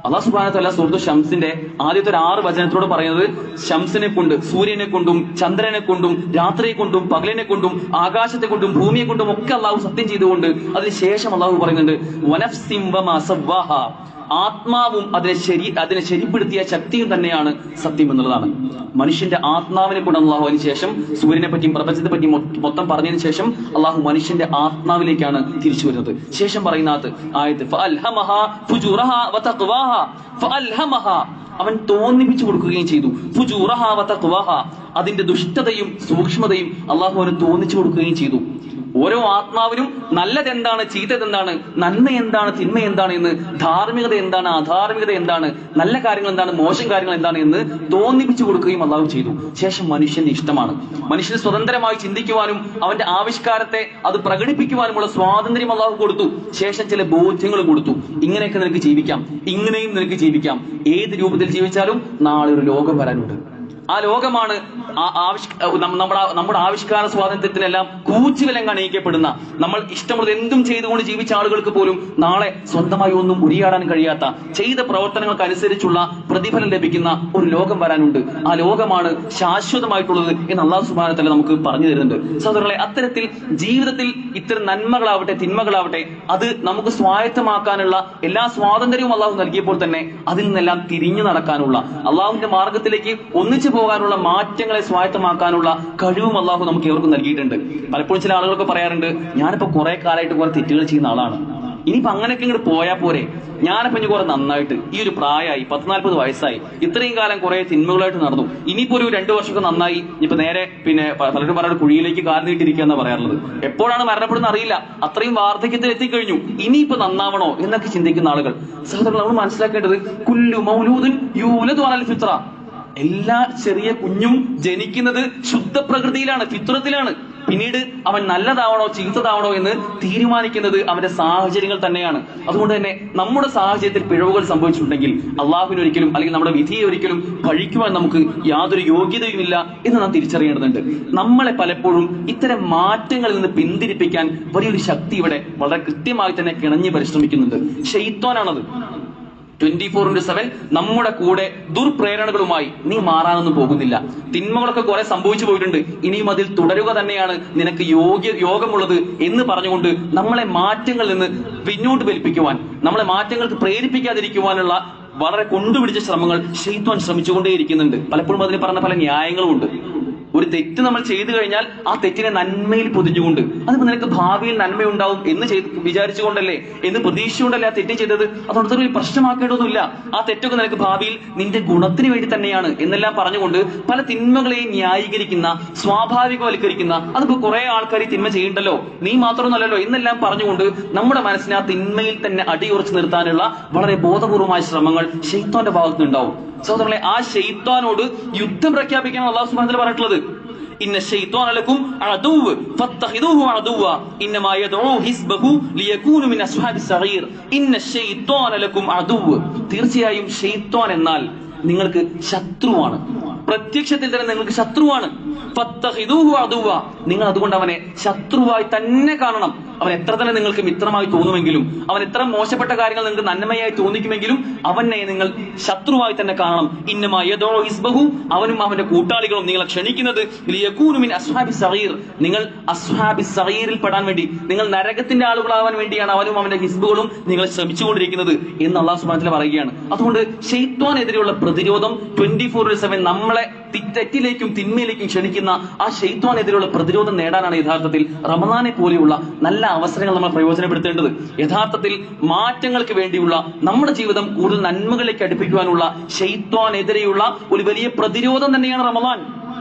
അല്ലാഹു സുബ്ഹാനഹു വ തആല സൂറത്തു ശംസിന്റെ ആദ്യത്തെ 6 വചനത്തോട് പറയുന്നത് ശംസിനെ കൊണ്ട്, സൂര്യനെ കൊണ്ടും ചന്ദ്രനെ കൊണ്ടും രാത്രിയെ കൊണ്ടും പകലിനെ കൊണ്ടും ആകാശത്തെ കൊണ്ടും ഭൂമിയെ കൊണ്ടും ഒക്കെ അള്ളാഹു സത്യം ചെയ്തുകൊണ്ട് അതിനുശേഷം അള്ളാഹു പറയുന്നുണ്ട് വനഫ്സിൻ വമാ സവ്വാഹാ. ആത്മാവും അതിനെ ശരിപ്പെടുത്തിയ ശക്തിയും തന്നെയാണ് സത്യം എന്നുള്ളതാണ്. മനുഷ്യന്റെ ആത്മാവിനെ കൊണ്ട് അള്ളാഹു അതിനുശേഷം സൂര്യനെ പറ്റിയും പ്രപഞ്ചത്തെ പറ്റിയും മൊത്തം പറഞ്ഞതിന് ശേഷം അള്ളാഹു മനുഷ്യന്റെ ആത്മാവിലേക്കാണ് തിരിച്ചു വരുന്നത്. ശേഷം പറയുന്ന ആയത്ത് ഫഅൽഹമഹാ ഫുജൂറഹാ വതഖ്വാഹാ. ഫഅൽഹമഹാ, അവൻ തോന്നിപ്പിച്ചു കൊടുക്കുകയും ചെയ്തു. ഫുജൂറഹാ വതഖ്വാഹാ, അതിന്റെ ദുഷ്ടതയും സൂക്ഷ്മതയും അള്ളാഹു അവന് തോന്നിച്ചു കൊടുക്കുകയും ചെയ്തു. ഓരോ ആത്മാവിനും നല്ലതെന്താണ്, ചീത്തതെന്താണ്, നന്മ എന്താണ്, തിന്മ എന്താണ് എന്ന്, ധാർമ്മികത എന്താണ്, അധാർമികത എന്താണ്, നല്ല കാര്യങ്ങൾ എന്താണ്, മോശം കാര്യങ്ങൾ എന്താണ് എന്ന് തോന്നിപ്പിച്ചു കൊടുക്കുകയും അള്ളാഹു ചെയ്തു. ശേഷം മനുഷ്യന്റെ ഇഷ്ടമാണ്. മനുഷ്യന് സ്വതന്ത്രമായി ചിന്തിക്കുവാനും അവന്റെ ആവിഷ്കാരത്തെ അത് പ്രകടിപ്പിക്കുവാനുമുള്ള സ്വാതന്ത്ര്യം അള്ളാഹു കൊടുത്തു. ശേഷം ചില ബോധ്യങ്ങൾ കൊടുത്തു. ഇങ്ങനെയൊക്കെ നിനക്ക് ജീവിക്കാം, ഇങ്ങനെയും നിനക്ക് ജീവിക്കാം. ഏത് രൂപത്തിൽ ജീവിച്ചാലും നാളെ ഒരു ലോകം വരാനുണ്ട്. ആ ലോകമാണ് നമ്മുടെ ആവിഷ്കാര സ്വാതന്ത്ര്യത്തിനെല്ലാം കൂച്ചുവിലങ്ങ് അണിയിക്കപ്പെടുന്ന, നമ്മൾ ഇഷ്ടമുള്ളത് എന്തും ചെയ്തുകൊണ്ട് ജീവിച്ച ആളുകൾക്ക് പോലും നാളെ സ്വന്തമായി ഒന്നും ഉരിയാടാൻ കഴിയാത്ത, ചെയ്ത പ്രവർത്തനങ്ങൾക്ക് അനുസരിച്ചുള്ള പ്രതിഫലം ലഭിക്കുന്ന ഒരു ലോകം വരാനുണ്ട്. ആ ലോകമാണ് ശാശ്വതമായിട്ടുള്ളത് എന്ന് അല്ലാഹു സുബ്ഹാനഹു വ തആല നമുക്ക് പറഞ്ഞു തരുന്നുണ്ട്. സഹോദരങ്ങളെ, അത്തരത്തിൽ ജീവിതത്തിൽ ഇത്തരം നന്മകളാവട്ടെ തിന്മകളാവട്ടെ അത് നമുക്ക് സ്വായത്തമാക്കാനുള്ള എല്ലാ സ്വാതന്ത്ര്യവും അള്ളാഹു നൽകിയപ്പോൾ തന്നെ അതിൽ നിന്നെല്ലാം തിരിഞ്ഞു നടക്കാനുള്ള, അള്ളാഹുവിന്റെ മാർഗത്തിലേക്ക് ഒന്നിച്ചു പോകാനുള്ള, മാറ്റങ്ങളെ സ്വായത്തമാക്കാനുള്ള കഴിവും അള്ളാഹു നമുക്ക് ഏവർക്കും നൽകിയിട്ടുണ്ട്. പലപ്പോഴും ചില ആളുകളൊക്കെ പറയാറുണ്ട്, ഞാനിപ്പോ കുറെ കാലമായിട്ട് കുറെ തെറ്റുകൾ ചെയ്യുന്ന ആളാണ്, ഇനിയിപ്പോ അങ്ങനെയൊക്കെ ഇങ്ങോട്ട് പോയാൽ പോരെ. ഞാനിപ്പോ ഇനി കുറെ നന്നായിട്ട് ഈ ഒരു പ്രായമായി 40 വയസ്സായി, ഇത്രയും കാലം കുറെ തിന്മകളായിട്ട് നടന്നു, ഇനിയിപ്പോ ഒരു 2 വർഷമൊക്കെ നന്നായി ഇപ്പൊ നേരെ പിന്നെ പലരും പറയുന്നത് കുഴിയിലേക്ക് കാൽ നീട്ടിരിക്കുക എന്നാ പറയാറുള്ളത്. എപ്പോഴാണ് മരണപ്പെടുന്ന അറിയില്ല, അത്രയും വാർദ്ധക്യത്തിൽ എത്തിക്കഴിഞ്ഞു, ഇനിയിപ്പോ നന്നാവണോ എന്നൊക്കെ ചിന്തിക്കുന്ന ആളുകൾ, സഹോദരങ്ങൾ നമ്മൾ മനസ്സിലാക്കേണ്ടത് കുല്ലു മൗലൂദിൻ യൂലദു അലൽ ഫിത്ര, എല്ലാ ചെറിയ കുഞ്ഞും ജനിക്കുന്നത് ശുദ്ധ പ്രകൃതിയിലാണ്, ഫിത്രത്തിലാണ്. പിന്നീട് അവൻ നല്ലതാവണോ ചീത്തതാവണോ എന്ന് തീരുമാനിക്കുന്നത് അവന്റെ സാഹചര്യങ്ങൾ തന്നെയാണ്. അതുകൊണ്ട് തന്നെ നമ്മുടെ സാഹചര്യത്തിൽ പിഴവുകൾ സംഭവിച്ചിട്ടുണ്ടെങ്കിൽ അള്ളാഹുവിനൊരിക്കലും അല്ലെങ്കിൽ നമ്മുടെ വിധിയെ ഒരിക്കലും പഴിക്കുവാൻ നമുക്ക് യാതൊരു യോഗ്യതയുമില്ല എന്ന് നാം തിരിച്ചറിയേണ്ടതുണ്ട്. നമ്മളെ പലപ്പോഴും ഇത്തരം മാറ്റങ്ങളിൽ നിന്ന് പിന്തിരിപ്പിക്കാൻ വലിയൊരു ശക്തി ഇവിടെ വളരെ കൃത്യമായി തന്നെ കിണഞ്ഞ് പരിശ്രമിക്കുന്നുണ്ട്. ശൈത്വാനാണത്. 24/7 നമ്മുടെ കൂടെ ദുർപ്രേരണകളുമായി നീ മാറാനൊന്നും പോകുന്നില്ല. തിന്മകളൊക്കെ കുറെ സംഭവിച്ചു പോയിട്ടുണ്ട്, ഇനിയും അതിൽ തുടരുക തന്നെയാണ് നിനക്ക് യോഗമുള്ളത് എന്ന് പറഞ്ഞുകൊണ്ട് നമ്മളെ മാറ്റങ്ങളിൽ നിന്ന് പിന്നോട്ട് വലിപ്പിക്കുവാൻ, നമ്മളെ മാറ്റങ്ങൾക്ക് പ്രേരിപ്പിക്കാതിരിക്കുവാനുള്ള വളരെ കൊണ്ടുപിടിച്ച ശ്രമങ്ങൾ ശൈത്വാൻ ശ്രമിച്ചുകൊണ്ടേയിരിക്കുന്നുണ്ട്. പലപ്പോഴും അതിന് പറഞ്ഞ പല ന്യായങ്ങളും ഉണ്ട്. ഒരു തെറ്റ് നമ്മൾ ചെയ്തു കഴിഞ്ഞാൽ ആ തെറ്റിനെ നന്മയിൽ പൊതിഞ്ഞുകൊണ്ട്, അതിപ്പോ നിനക്ക് ഭാവിയിൽ നന്മയുണ്ടാവും എന്ന് വിചാരിച്ചുകൊണ്ടല്ലേ, എന്ന് പ്രതീക്ഷയുണ്ടല്ലേ ആ തെറ്റ് ചെയ്തത്, അതുകൊണ്ട് ഒരു പ്രശ്നമാക്കേണ്ടതൊന്നുമില്ല, ആ തെറ്റൊക്കെ നിനക്ക് ഭാവിയിൽ നിന്റെ ഗുണത്തിന് വേണ്ടി തന്നെയാണ് എന്നെല്ലാം പറഞ്ഞുകൊണ്ട് പല തിന്മകളെയും ന്യായീകരിക്കുന്ന, സ്വാഭാവികവൽക്കരിക്കുന്ന, അതിപ്പോ കുറെ ആൾക്കാർ ഈ തിന്മ ചെയ്യണ്ടല്ലോ, നീ മാത്രമൊന്നുമല്ലല്ലോ എന്നെല്ലാം പറഞ്ഞുകൊണ്ട് നമ്മുടെ മനസ്സിനെ ആ തിന്മയിൽ തന്നെ അടിയുറച്ചു നിർത്താനുള്ള വളരെ ബോധപൂർവമായ ശ്രമങ്ങൾ ശൈത്താന്റെ ഭാഗത്തുനിന്നുണ്ടാവും. സഹോദരങ്ങളെ, ആ ശൈത്താനോട് യുദ്ധം പ്രഖ്യാപിക്കാൻ അല്ലാഹു സുബ്ഹാനഹു വ തആല പറഞ്ഞിട്ടുള്ളത്, ഇന്ന ശൈത്വാന ലക്കും അദുവ്വ് ഫത്തഖിദൂഹു അദുവ്വ ഇന്നമാ യദ്ഉ ഹിസ്ബഹു ലിയകൂനു മിൻ അസ്ഹാബിസ് സഗീർ ഇന്ന ശൈത്വാന ലക്കും അദുവ്വ്, തീർച്ചയായും ശൈത്വാൻ എന്നാൽ നിങ്ങൾക്ക് ശത്രുവാണ്, പ്രത്യക്ഷത്തിൽ തന്നെ നിങ്ങൾക്ക് ശത്രുവാണ്. ഫത്തഖിദൂഹു അദുവ്വ, നിങ്ങൾ അതുകൊണ്ട് അവനെ ശത്രുവായി തന്നെ കാണണം. അവൻ എത്ര തന്നെ നിങ്ങൾക്ക് മിത്രമായി തോന്നുമെങ്കിലും, അവൻ എത്ര മോശപ്പെട്ട കാര്യങ്ങൾ നിങ്ങൾക്ക് നന്മയായി തോന്നിക്കുമെങ്കിലും അവനെ നിങ്ങൾ ശത്രുവായി തന്നെ കാണണം. ഇന്നമാ യദ്ഉ ഹിസ്ബഹു, അവനും അവന്റെ കൂട്ടാളികളും നിങ്ങളെ ക്ഷണിക്കുന്നത് ലിയകൂനു മിൻ അസ്ഹാബിസ് സഗീർ, നിങ്ങൾ അസ്ഹാബിസ് സഗീറിൽ പെടാൻ വേണ്ടി, നിങ്ങൾ നരകത്തിന്റെ ആളുകളാവാൻ വേണ്ടിയാണ് അവനും അവന്റെ ഹിസ്ബുകളും നിങ്ങൾ ശ്രമിച്ചുകൊണ്ടിരിക്കുന്നത് എന്ന് അല്ലാഹു സുബ്ഹാനഹു വ തആല പറയുകയാണ്. അതുകൊണ്ട് ശൈത്വാനെതിരെയുള്ള പ്രതിരോധം 24/7 നമ്മളെ തെറ്റിലേക്കും തിന്മയിലേക്കും ക്ഷണിക്കുന്ന ആ ശൈത്വാനെതിരെയുള്ള പ്രതിരോധം നേടാനാണ് യഥാർത്ഥത്തിൽ റമദാനെ പോലെയുള്ള നല്ല അവസരങ്ങൾ നമ്മൾ പ്രയോജനപ്പെടുത്തേണ്ടത്. യഥാർത്ഥത്തിൽ മാറ്റങ്ങൾക്ക് വേണ്ടിയുള്ള, നമ്മുടെ ജീവിതം കൂടുതൽ നന്മകളിലേക്ക് അടുപ്പിക്കുവാനുള്ള ശൈത്വാനെതിരെയുള്ള ഒരു വലിയ പ്രതിരോധം തന്നെയാണ് റമദാൻ.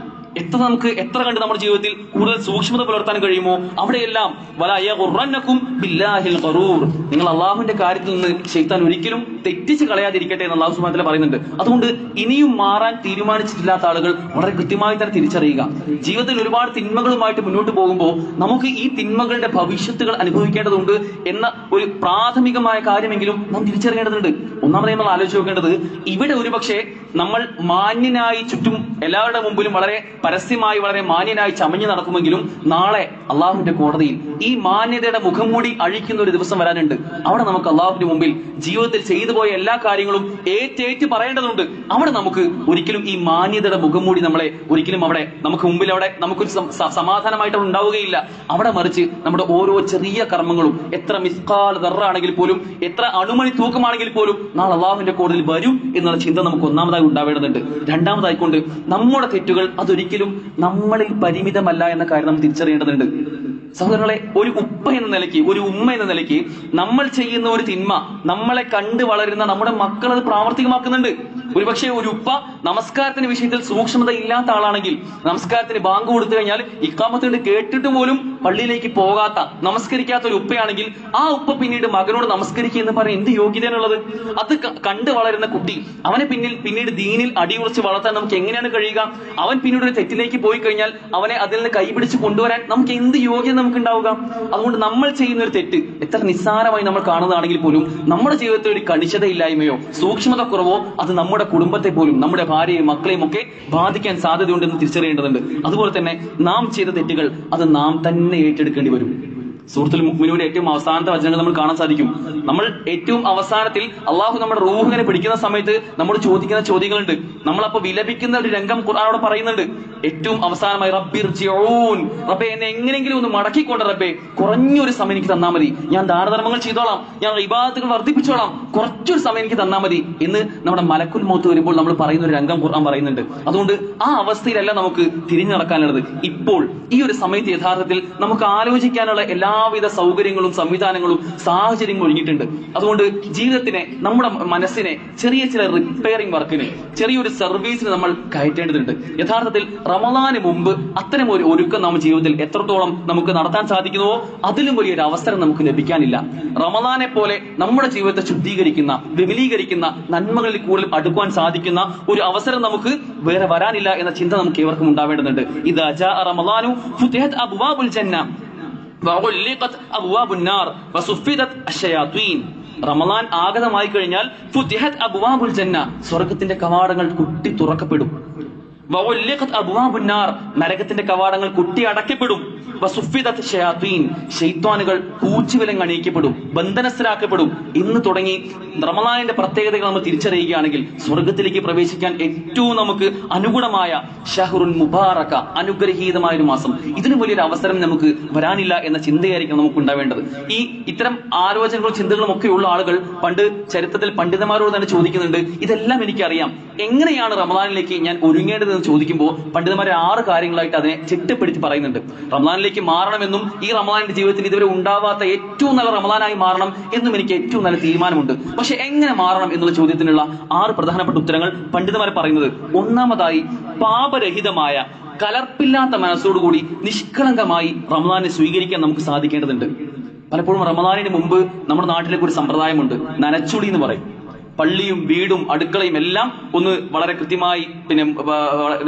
എത്ര കണ്ട് നമ്മുടെ ജീവിതത്തിൽ കൂടുതൽ സൂക്ഷ്മത പുലർത്താൻ കഴിയുമോ അവിടെയെല്ലാം വലാ യഗുറന്നകും ബില്ലാഹിൽ ഖറൂർ, നിങ്ങൾ അള്ളാഹുവിന്റെ കാര്യത്തിൽ നിന്ന് ശൈത്താൻ ഒരിക്കലും തെറ്റിച്ച് കളയാതിരിക്കട്ടെ എന്ന് അല്ലാഹു സുബ്ഹാനഹു വ തആല പറയുന്നുണ്ട്. അതുകൊണ്ട് ഇനിയും മാറാൻ തീരുമാനിച്ചിട്ടില്ലാത്ത ആളുകൾ വളരെ കൃത്യമായി തന്നെ തിരിച്ചറിയുക, ജീവിതത്തിൽ ഒരുപാട് തിന്മകളുമായിട്ട് മുന്നോട്ട് പോകുമ്പോൾ നമുക്ക് ഈ തിന്മകളുടെ ഭവിഷ്യത്തുകൾ അനുഭവിക്കേണ്ടതുണ്ട് എന്ന ഒരു പ്രാഥമികമായ കാര്യമെങ്കിലും നാം തിരിച്ചറിയേണ്ടതുണ്ട്. ഒന്നാമതായി നമ്മൾ ആലോചിച്ച് നോക്കേണ്ടത്, ഇവിടെ ഒരുപക്ഷെ നമ്മൾ മാന്യനായി ചുറ്റും എല്ലാവരുടെ മുമ്പിലും വളരെ പരസ്യമായി വളരെ മാന്യനായി ചമഞ്ഞു നടക്കുമെങ്കിലും നാളെ അള്ളാഹുവിന്റെ കോടതിയിൽ ഈ മാന്യതയുടെ മുഖംമൂടി അഴിക്കുന്ന ഒരു ദിവസം വരാനുണ്ട്. അവിടെ നമുക്ക് അള്ളാഹുവിന്റെ മുമ്പിൽ ജീവിതത്തിൽ ചെയ്തു പോയ എല്ലാ കാര്യങ്ങളും ഏറ്റേറ്റ് പറയേണ്ടതുണ്ട്. അവിടെ നമുക്ക് ഒരിക്കലും ഈ മാന്യതയുടെ മുഖംമൂടി നമ്മളെ ഒരിക്കലും അവിടെ നമുക്ക് മുമ്പിൽ അവിടെ നമുക്കൊരു സമാധാനമായിട്ട് ഉണ്ടാവുകയില്ല. അവിടെ മറിച്ച് നമ്മുടെ ഓരോ ചെറിയ കർമ്മങ്ങളും എത്ര മിസ്കാൽ ദർറാണെങ്കിൽ പോലും, എത്ര അണുമണി തൂക്കമാണെങ്കിൽ പോലും നാളെ അള്ളാഹുവിന്റെ കോടതിയിൽ വരും എന്നുള്ള ചിന്ത നമുക്ക് ഒന്നാമതായി ഉണ്ടാവേണ്ടതുണ്ട്. രണ്ടാമതായിക്കൊണ്ട് നമ്മുടെ തെറ്റുകൾ അതൊരിക്കലും നമ്മളിൽ പരിമിതമല്ല എന്ന കാര്യം നമ്മൾ തിരിച്ചറിയേണ്ടതുണ്ട്. സഹോദരങ്ങളെ, ഒരു ഉപ്പ എന്ന നിലയ്ക്ക്, ഒരു ഉമ്മ എന്ന നിലയ്ക്ക് നമ്മൾ ചെയ്യുന്ന ഒരു തിന്മ നമ്മളെ കണ്ട് വളരുന്ന നമ്മുടെ മക്കൾ അത് പ്രാവർത്തികമാക്കുന്നുണ്ട്. ഒരുപക്ഷെ ഒരു ഉപ്പ നമസ്കാരത്തിന്റെ വിഷയത്തിൽ സൂക്ഷ്മത ഇല്ലാത്ത ആളാണെങ്കിൽ, നമസ്കാരത്തിന് ബാങ്ക് കൊടുത്തു കഴിഞ്ഞാൽ ഇഖാമത്ത് കേട്ടിട്ട് പോലും പള്ളിയിലേക്ക് പോകാത്ത, നമസ്കരിക്കാത്ത ഒരു ഉപ്പയാണെങ്കിൽ ആ ഉപ്പ പിന്നീട് മകനോട് നമസ്കരിക്കുക എന്ന് പറയാൻ എന്ത് യോഗ്യതയാണുള്ളത്? അത് കണ്ടു വളരുന്ന കുട്ടി, അവനെ പിന്നീട് ദീനിൽ അടിയുറച്ച് വളർത്താൻ നമുക്ക് എങ്ങനെയാണ് കഴിയുക? അവൻ പിന്നീട് ഒരു തെറ്റിലേക്ക് പോയി കഴിഞ്ഞാൽ അവനെ അതിൽ നിന്ന് കൈപിടിച്ച് കൊണ്ടുവരാൻ നമുക്ക് എന്ത് യോഗ്യത നമുക്ക് ഉണ്ടാവുക? അതുകൊണ്ട് നമ്മൾ ചെയ്യുന്ന ഒരു തെറ്റ് എത്ര നിസ്സാരമായി നമ്മൾ കാണുന്നതാണെങ്കിൽ പോലും നമ്മുടെ ജീവിതത്തിൽ ഒരു കണിശതയില്ലായ്മയോ സൂക്ഷ്മത കുറവോ അത് നമ്മുടെ കുടുംബത്തെ പോലും, നമ്മുടെ ഭാര്യയും മക്കളെയും ഒക്കെ ബാധിക്കാൻ സാധ്യതയുണ്ടെന്ന് തിരിച്ചറിയേണ്ടതുണ്ട്. അതുപോലെ തന്നെ നാം ചെയ്ത തെറ്റുകൾ അത് നാം തന്നെ ഏറ്റെടുക്കേണ്ടി വരും. സൂറത്തുൽ മുഅ്മിനൂന്റെ ഏറ്റവും അവസാനത്തെ വചനങ്ങൾ നമ്മൾ കാണാൻ സാധിക്കും. നമ്മൾ ഏറ്റവും അവസാനത്തിൽ അള്ളാഹു നമ്മുടെ റൂഹിനെ പിടിക്കുന്ന സമയത്ത് നമ്മൾ ചോദിക്കുന്ന ചോദ്യങ്ങളുണ്ട്. നമ്മളപ്പോ വിലപിക്കുന്ന ഒരു രംഗം ഖുർആനോട് പറയുന്നുണ്ട്. ഏറ്റവും അവസാനമായി റബ്ബിർജിഊൻ, റബ്ബേ എന്നെ എങ്ങനെയെങ്കിലും ഒന്ന് മടക്കിക്കൊണ്ട് റബ്ബേ, കുറഞ്ഞൊരു സമയം എനിക്ക് തന്നാ മതി, ഞാൻ ദാനധർമ്മങ്ങൾ ചെയ്തോളാം, ഞാൻ ഇബാദത്തുകൾ വർദ്ധിപ്പിച്ചോളാം, കുറച്ചൊരു സമയം എനിക്ക് തന്നാ മതി എന്ന് നമ്മുടെ മലക്കുൽ മൗത്ത് വരുമ്പോൾ നമ്മൾ പറയുന്ന ഒരു രംഗം ഖുർആൻ പറയുന്നുണ്ട്. അതുകൊണ്ട് ആ അവസ്ഥയിലല്ല നമുക്ക് തിരിഞ്ഞു നടക്കാനുള്ളത്. ഇപ്പോൾ ഈ ഒരു സമയത്ത് യഥാർത്ഥത്തിൽ നമുക്ക് ആലോചിക്കാനുള്ള എല്ലാ എല്ലാവിധ സൗകര്യങ്ങളും സംവിധാനങ്ങളും സാഹചര്യങ്ങളും ഒരുങ്ങിയിട്ടുണ്ട്. അതുകൊണ്ട് ജീവിതത്തിനെ, നമ്മുടെ മനസ്സിനെ ചെറിയ ചില റിപ്പയറിംഗ് വർക്കിന്, ചെറിയൊരു സർവീസിന് നമ്മൾ കയറ്റേണ്ടതുണ്ട്. യഥാർത്ഥത്തിൽ റമളാന് മുമ്പ് അത്തരം ഒരു ഒരുക്കം നമ്മുടെ ജീവിതത്തിൽ എത്രത്തോളം നമുക്ക് നടത്താൻ സാധിക്കുന്നുവോ അതിലും വലിയൊരു അവസരം നമുക്ക് ലഭിക്കാനില്ല. റമളാനെ പോലെ നമ്മുടെ ജീവിതത്തെ ശുദ്ധീകരിക്കുന്ന, വിപുലീകരിക്കുന്ന, നന്മകളിൽ കൂടുതൽ അടുക്കുവാൻ സാധിക്കുന്ന ഒരു അവസരം നമുക്ക് വേറെ വരാനില്ല എന്ന ചിന്ത നമുക്ക് ഏവർക്കും ഉണ്ടാവേണ്ടതുണ്ട്. ഇദാ ജാഅ റമളാനു ഫുതിഹത് അബ്വാബുൽ ജന്ന വഉല്ലിഖത് അബ്വാബുൻ നാർ വസുഫിദത് അശ്ശയാത്വീൻ. റമളാൻ ആഗതമായി കഴിഞ്ഞാൽ ഫുതിഹത് അബ്വാബുൽ ജന്ന, സ്വർഗ്ഗത്തിന്റെ കവാടങ്ങൾ കുട്ടി തുറക്കപ്പെടും. വഉല്ലിഖത് അബ്വാബുൻ നാർ, നരകത്തിന്റെ കവാടങ്ങൾ കുട്ടി അടയ്ക്കപ്പെടും. വസുഫിദത് ശയാത്വീൻ, ശൈത്വാനുകൾ കൂച്ചുവിലങ്ങ് അണിയിക്കപ്പെടും, ബന്ധനസ്ഥരാക്കപ്പെടും. ഇന്ന് തുടങ്ങി റമളാനിന്റെ പ്രത്യേകതകൾ നമ്മൾ തിരിച്ചറിയുകയാണെങ്കിൽ സ്വർഗത്തിലേക്ക് പ്രവേശിക്കാൻ ഏറ്റവും നമുക്ക് അനുഗുണമായ ഷഹ്റുൻ മുബാറക, അനുഗ്രഹീതമായ ഒരു മാസം, ഇതിനു വലിയൊരു അവസരം നമുക്ക് വരാനില്ല എന്ന ചിന്തയായിരിക്കും നമുക്ക് ഉണ്ടാവേണ്ടത്. ഇത്തരം ആലോചനകളും ചിന്തകളും ഒക്കെ ഉള്ള ആളുകൾ പണ്ട് ചരിത്രത്തിൽ പണ്ഡിതന്മാരോട് തന്നെ ചോദിക്കുന്നുണ്ട്, ഇതെല്ലാം എനിക്കറിയാം, എങ്ങനെയാണ് റമളാനിലേക്ക് ഞാൻ ഒരുങ്ങേണ്ടതെന്ന് ചോദിക്കുമ്പോൾ പണ്ഡിതന്മാരെ 6 കാര്യങ്ങളായിട്ട് അതിനെ ചിട്ടപ്പെടുത്തി പറയുന്നുണ്ട്. റമളാനിലേക്ക് മാറണമെന്നും ഈ റമളാനിന്റെ ജീവിതത്തിൽ ഇതുവരെ ഉണ്ടാവാത്ത ഏറ്റവും നല്ല റമളാനായി മാറണം എന്നും എനിക്ക് ഏറ്റവും നല്ല തീരുമാനമുണ്ട്. പക്ഷെ എങ്ങനെ മാറണം എന്നുള്ള ചോദ്യത്തിനുള്ള 6 പ്രധാനപ്പെട്ട ഉത്തരങ്ങൾ പണ്ഡിതന്മാർ പറയുന്നത്: ഒന്നാമതായി, പാപരഹിതമായ, കലർപ്പില്ലാത്ത മനസ്സോടുകൂടി നിഷ്കളങ്കമായി റമളാനെ സ്വീകരിക്കാൻ നമുക്ക് സാധിക്കേണ്ടതുണ്ട്. പലപ്പോഴും റമളാനിന് മുമ്പ് നമ്മുടെ നാട്ടിലേക്ക് ഒരു സമ്പ്രദായമുണ്ട്, നനച്ചുളി എന്ന് പറയും. പള്ളിയും വീടും അടുക്കളയും എല്ലാം ഒന്ന് വളരെ കൃത്യമായി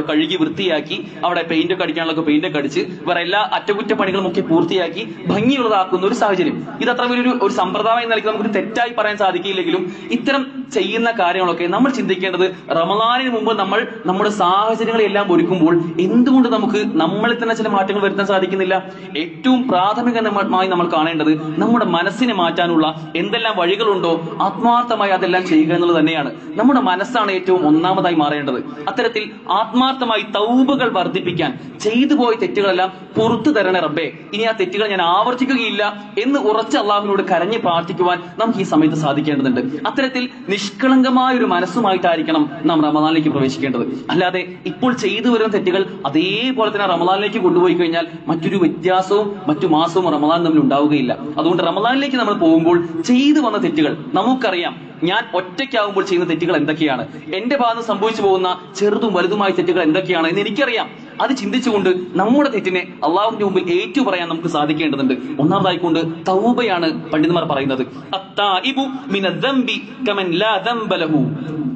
കഴുകി വൃത്തിയാക്കി അവിടെ പെയിന്റൊക്കെ അടിക്കാനുള്ളൊക്കെ പെയിന്റൊക്കെ അടിച്ച് വേറെ എല്ലാ അറ്റകുറ്റപ്പണികളും ഒക്കെ പൂർത്തിയാക്കി ഭംഗിയുള്ളതാക്കുന്ന ഒരു സാഹചര്യം. ഇത് അത്ര വലിയൊരു സമ്പ്രദായം നൽകി നമുക്കൊരു തെറ്റായി പറയാൻ സാധിക്കില്ലെങ്കിലും ഇത്തരം ചെയ്യുന്ന കാര്യങ്ങളൊക്കെ നമ്മൾ ചിന്തിക്കേണ്ടത്, റമളാനിന് മുമ്പ് നമ്മൾ നമ്മുടെ സാഹചര്യങ്ങളെല്ലാം ഒരുക്കുമ്പോൾ എന്തുകൊണ്ട് നമുക്ക് നമ്മളിൽ തന്നെ ചില മാറ്റങ്ങൾ വരുത്താൻ സാധിക്കുന്നില്ല? ഏറ്റവും പ്രാഥമികമായി നമ്മൾ കാണേണ്ടത് നമ്മുടെ മനസ്സിനെ മാറ്റാനുള്ള എന്തെല്ലാം വഴികളുണ്ടോ ആത്മാർത്ഥമായി അതെല്ലാം ചെയ്യുക എന്നുള്ളത് തന്നെയാണ്. നമ്മുടെ മനസ്സാണ് ഏറ്റവും ഒന്നാമതായി മാറേണ്ടത്. അത്തരത്തിൽ ആത്മാർത്ഥമായി തൗബകൾ വർദ്ധിപ്പിക്കാൻ, ചെയ്തു പോയ തെറ്റുകളെല്ലാം പുറത്തു തരണേ റബ്ബേ, ഇനി ആ തെറ്റുകൾ ഞാൻ ആവർത്തിക്കുകയില്ല എന്ന് ഉറച്ച് അള്ളാഹുവിനോട് കരഞ്ഞ് പ്രാർത്ഥിക്കുവാൻ നമുക്ക് ഈ സമയത്ത് സാധിക്കേണ്ടതുണ്ട്. അത്തരത്തിൽ നിഷ്കളങ്കമായ ഒരു മനസ്സുമായിട്ടായിരിക്കണം നാം റമളാനിലേക്ക് പ്രവേശിക്കേണ്ടത്. അല്ലാതെ ഇപ്പോൾ ചെയ്തു വരുന്ന തെറ്റുകൾ അതേപോലെ തന്നെ റമളാനിലേക്ക് കൊണ്ടുപോയി കഴിഞ്ഞാൽ മറ്റൊരു വ്യത്യാസവും മറ്റു മാസവും റമളാൻ തമ്മിൽ ഉണ്ടാവുകയില്ല. അതുകൊണ്ട് റമളാനിലേക്ക് നമ്മൾ പോകുമ്പോൾ ചെയ്തു വന്ന തെറ്റുകൾ നമുക്കറിയാം. ഞാൻ ഒറ്റയ്ക്കാവുമ്പോൾ ചെയ്യുന്ന തെറ്റുകൾ എന്തൊക്കെയാണ്, എന്റെ ഭാഗത്ത് സംഭവിച്ചു പോകുന്ന ചെറുതും വലുതുമായ തെറ്റുകൾ എന്തൊക്കെയാണ് എന്ന് എനിക്കറിയാം. അത് ചിന്തിച്ചുകൊണ്ട് നമ്മുടെ തെറ്റിനെ അള്ളാഹുവിന്റെ മുമ്പിൽ ഏറ്റു പറയാൻ നമുക്ക് സാധിക്കേണ്ടതുണ്ട്. ഒന്നാമതായിക്കൊണ്ട് തൗബയാണ് പണ്ഡിതന്മാർ പറയുന്നത്. അത്തായിബു മിനദ്ദംബി കമൻ ലാ ദംബ ലഹു.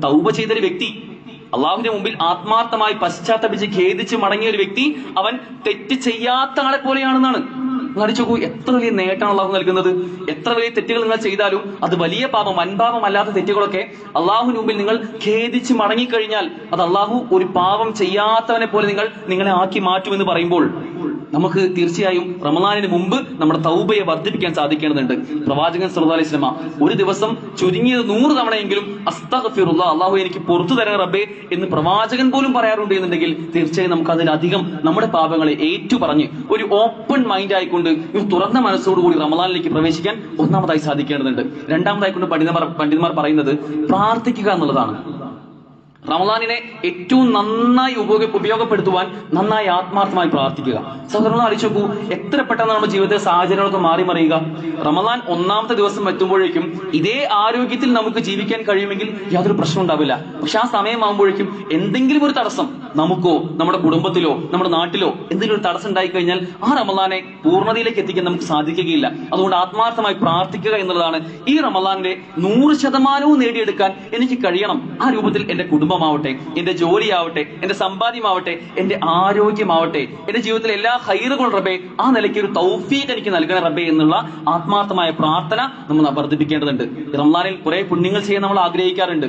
തൗബ ചെയ്തൊരു വ്യക്തി, അള്ളാഹുവിന്റെ മുമ്പിൽ ആത്മാർത്ഥമായി പശ്ചാത്തപിച്ച് ഖേദിച്ച് മടങ്ങിയ ഒരു വ്യക്തി, അവൻ തെറ്റ് ചെയ്യാത്ത ആളെ പോലെയാണെന്നാണ്. നോക്കൂ, എത്ര വലിയ നേട്ടമാണ് അള്ളാഹു നൽകുന്നത്. എത്ര വലിയ തെറ്റുകൾ നിങ്ങൾ ചെയ്താലും അത് വലിയ പാപം, വൻപാപം അല്ലാത്ത തെറ്റുകളൊക്കെ അള്ളാഹുവിന് മുമ്പിൽ നിങ്ങൾ ഖേദിച്ച് മടങ്ങിക്കഴിഞ്ഞാൽ അത് അള്ളാഹു ഒരു പാപം ചെയ്യാത്തവനെ പോലെ നിങ്ങളെ ആക്കി മാറ്റുമെന്ന് പറയുമ്പോൾ നമുക്ക് തീർച്ചയായും റമളാനിന് മുമ്പ് നമ്മുടെ തൗബയെ വർദ്ധിപ്പിക്കാൻ സാധിക്കേണ്ടതുണ്ട്. പ്രവാചകൻ സല്ലല്ലാഹു അലൈഹി വസല്ലം ഒരു ദിവസം ചുരുങ്ങിയത് 100 തവണയെങ്കിലും അസ്തഗ്ഫിറുല്ലാഹ്, അള്ളാഹു എനിക്ക് പുറത്തു തരണേ റബ്ബേ എന്ന് പ്രവാചകൻ പോലും പറയാറുണ്ട് എന്നുണ്ടെങ്കിൽ തീർച്ചയായും നമുക്ക് അതിലധികം നമ്മുടെ പാപങ്ങളെ ഏറ്റുപറഞ്ഞ് ഒരു ഓപ്പൺ മൈൻഡ് ആയിക്കൊണ്ട് ഒരു തുറന്ന മനസ്സോടുകൂടി റമളാനിലേക്ക് പ്രവേശിക്കാൻ ഒന്നാമതായി സാധിക്കേണ്ടതുണ്ട്. രണ്ടാമതായിക്കൊണ്ട് പണ്ഡിതന്മാർ പറയുന്നത് പ്രാർത്ഥിക്കുക എന്നുള്ളതാണ്. റമളാനിനെ ഏറ്റവും നന്നായി ഉപയോഗപ്പെടുത്തുവാൻ നന്നായി ആത്മാർത്ഥമായി പ്രാർത്ഥിക്കുക. സഹോദരങ്ങളെ ആലോചിച്ച് നോക്കൂ, എത്ര പെട്ടെന്ന് നമ്മുടെ ജീവിതത്തിലെ സാഹചര്യങ്ങളൊക്കെ മാറിമറിയുക. റമളാൻ 1ാമത്തെ ദിവസം എത്തുമ്പോഴേക്കും ഇതേ ആരോഗ്യത്തിൽ നമുക്ക് ജീവിക്കാൻ കഴിയുമെങ്കിൽ യാതൊരു പ്രശ്നം ഉണ്ടാവില്ല. പക്ഷെ ആ സമയമാകുമ്പോഴേക്കും എന്തെങ്കിലും ഒരു തടസ്സം നമുക്കോ നമ്മുടെ കുടുംബത്തിലോ നമ്മുടെ നാട്ടിലോ എന്തെങ്കിലും ഒരു തടസ്സം ഉണ്ടായി കഴിഞ്ഞാൽ ആ റമളാനെ പൂർണ്ണതയിലേക്ക് എത്തിക്കാൻ നമുക്ക് സാധിക്കുകയില്ല. അതുകൊണ്ട് ആത്മാർത്ഥമായി പ്രാർത്ഥിക്കുക എന്നുള്ളതാണ് ഈ റമളാനിന്റെ 100% നേടിയെടുക്കാൻ എനിക്ക് കഴിയണം. ആ രൂപത്തിൽ എന്റെ കുടുംബമാവട്ടെ, എന്റെ ജോലിയാവട്ടെ, എന്റെ സമ്പാദ്യമാവട്ടെ, എന്റെ ആരോഗ്യമാവട്ടെ, എന്റെ ജീവിതത്തിലെ എല്ലാ ഹൈറുകളും റബ്ബേ ആ നിലയ്ക്ക് ഒരു തൗഫീഖ് എനിക്ക് നൽകണ റബ്ബേ എന്നുള്ള ആത്മാർത്ഥമായ പ്രാർത്ഥന നമ്മൾ വർദ്ധിപ്പിക്കേണ്ടതുണ്ട്. റമളാനിൽ കുറെ പുണ്യങ്ങൾ ചെയ്യാൻ നമ്മൾ ആഗ്രഹിക്കാറുണ്ട്.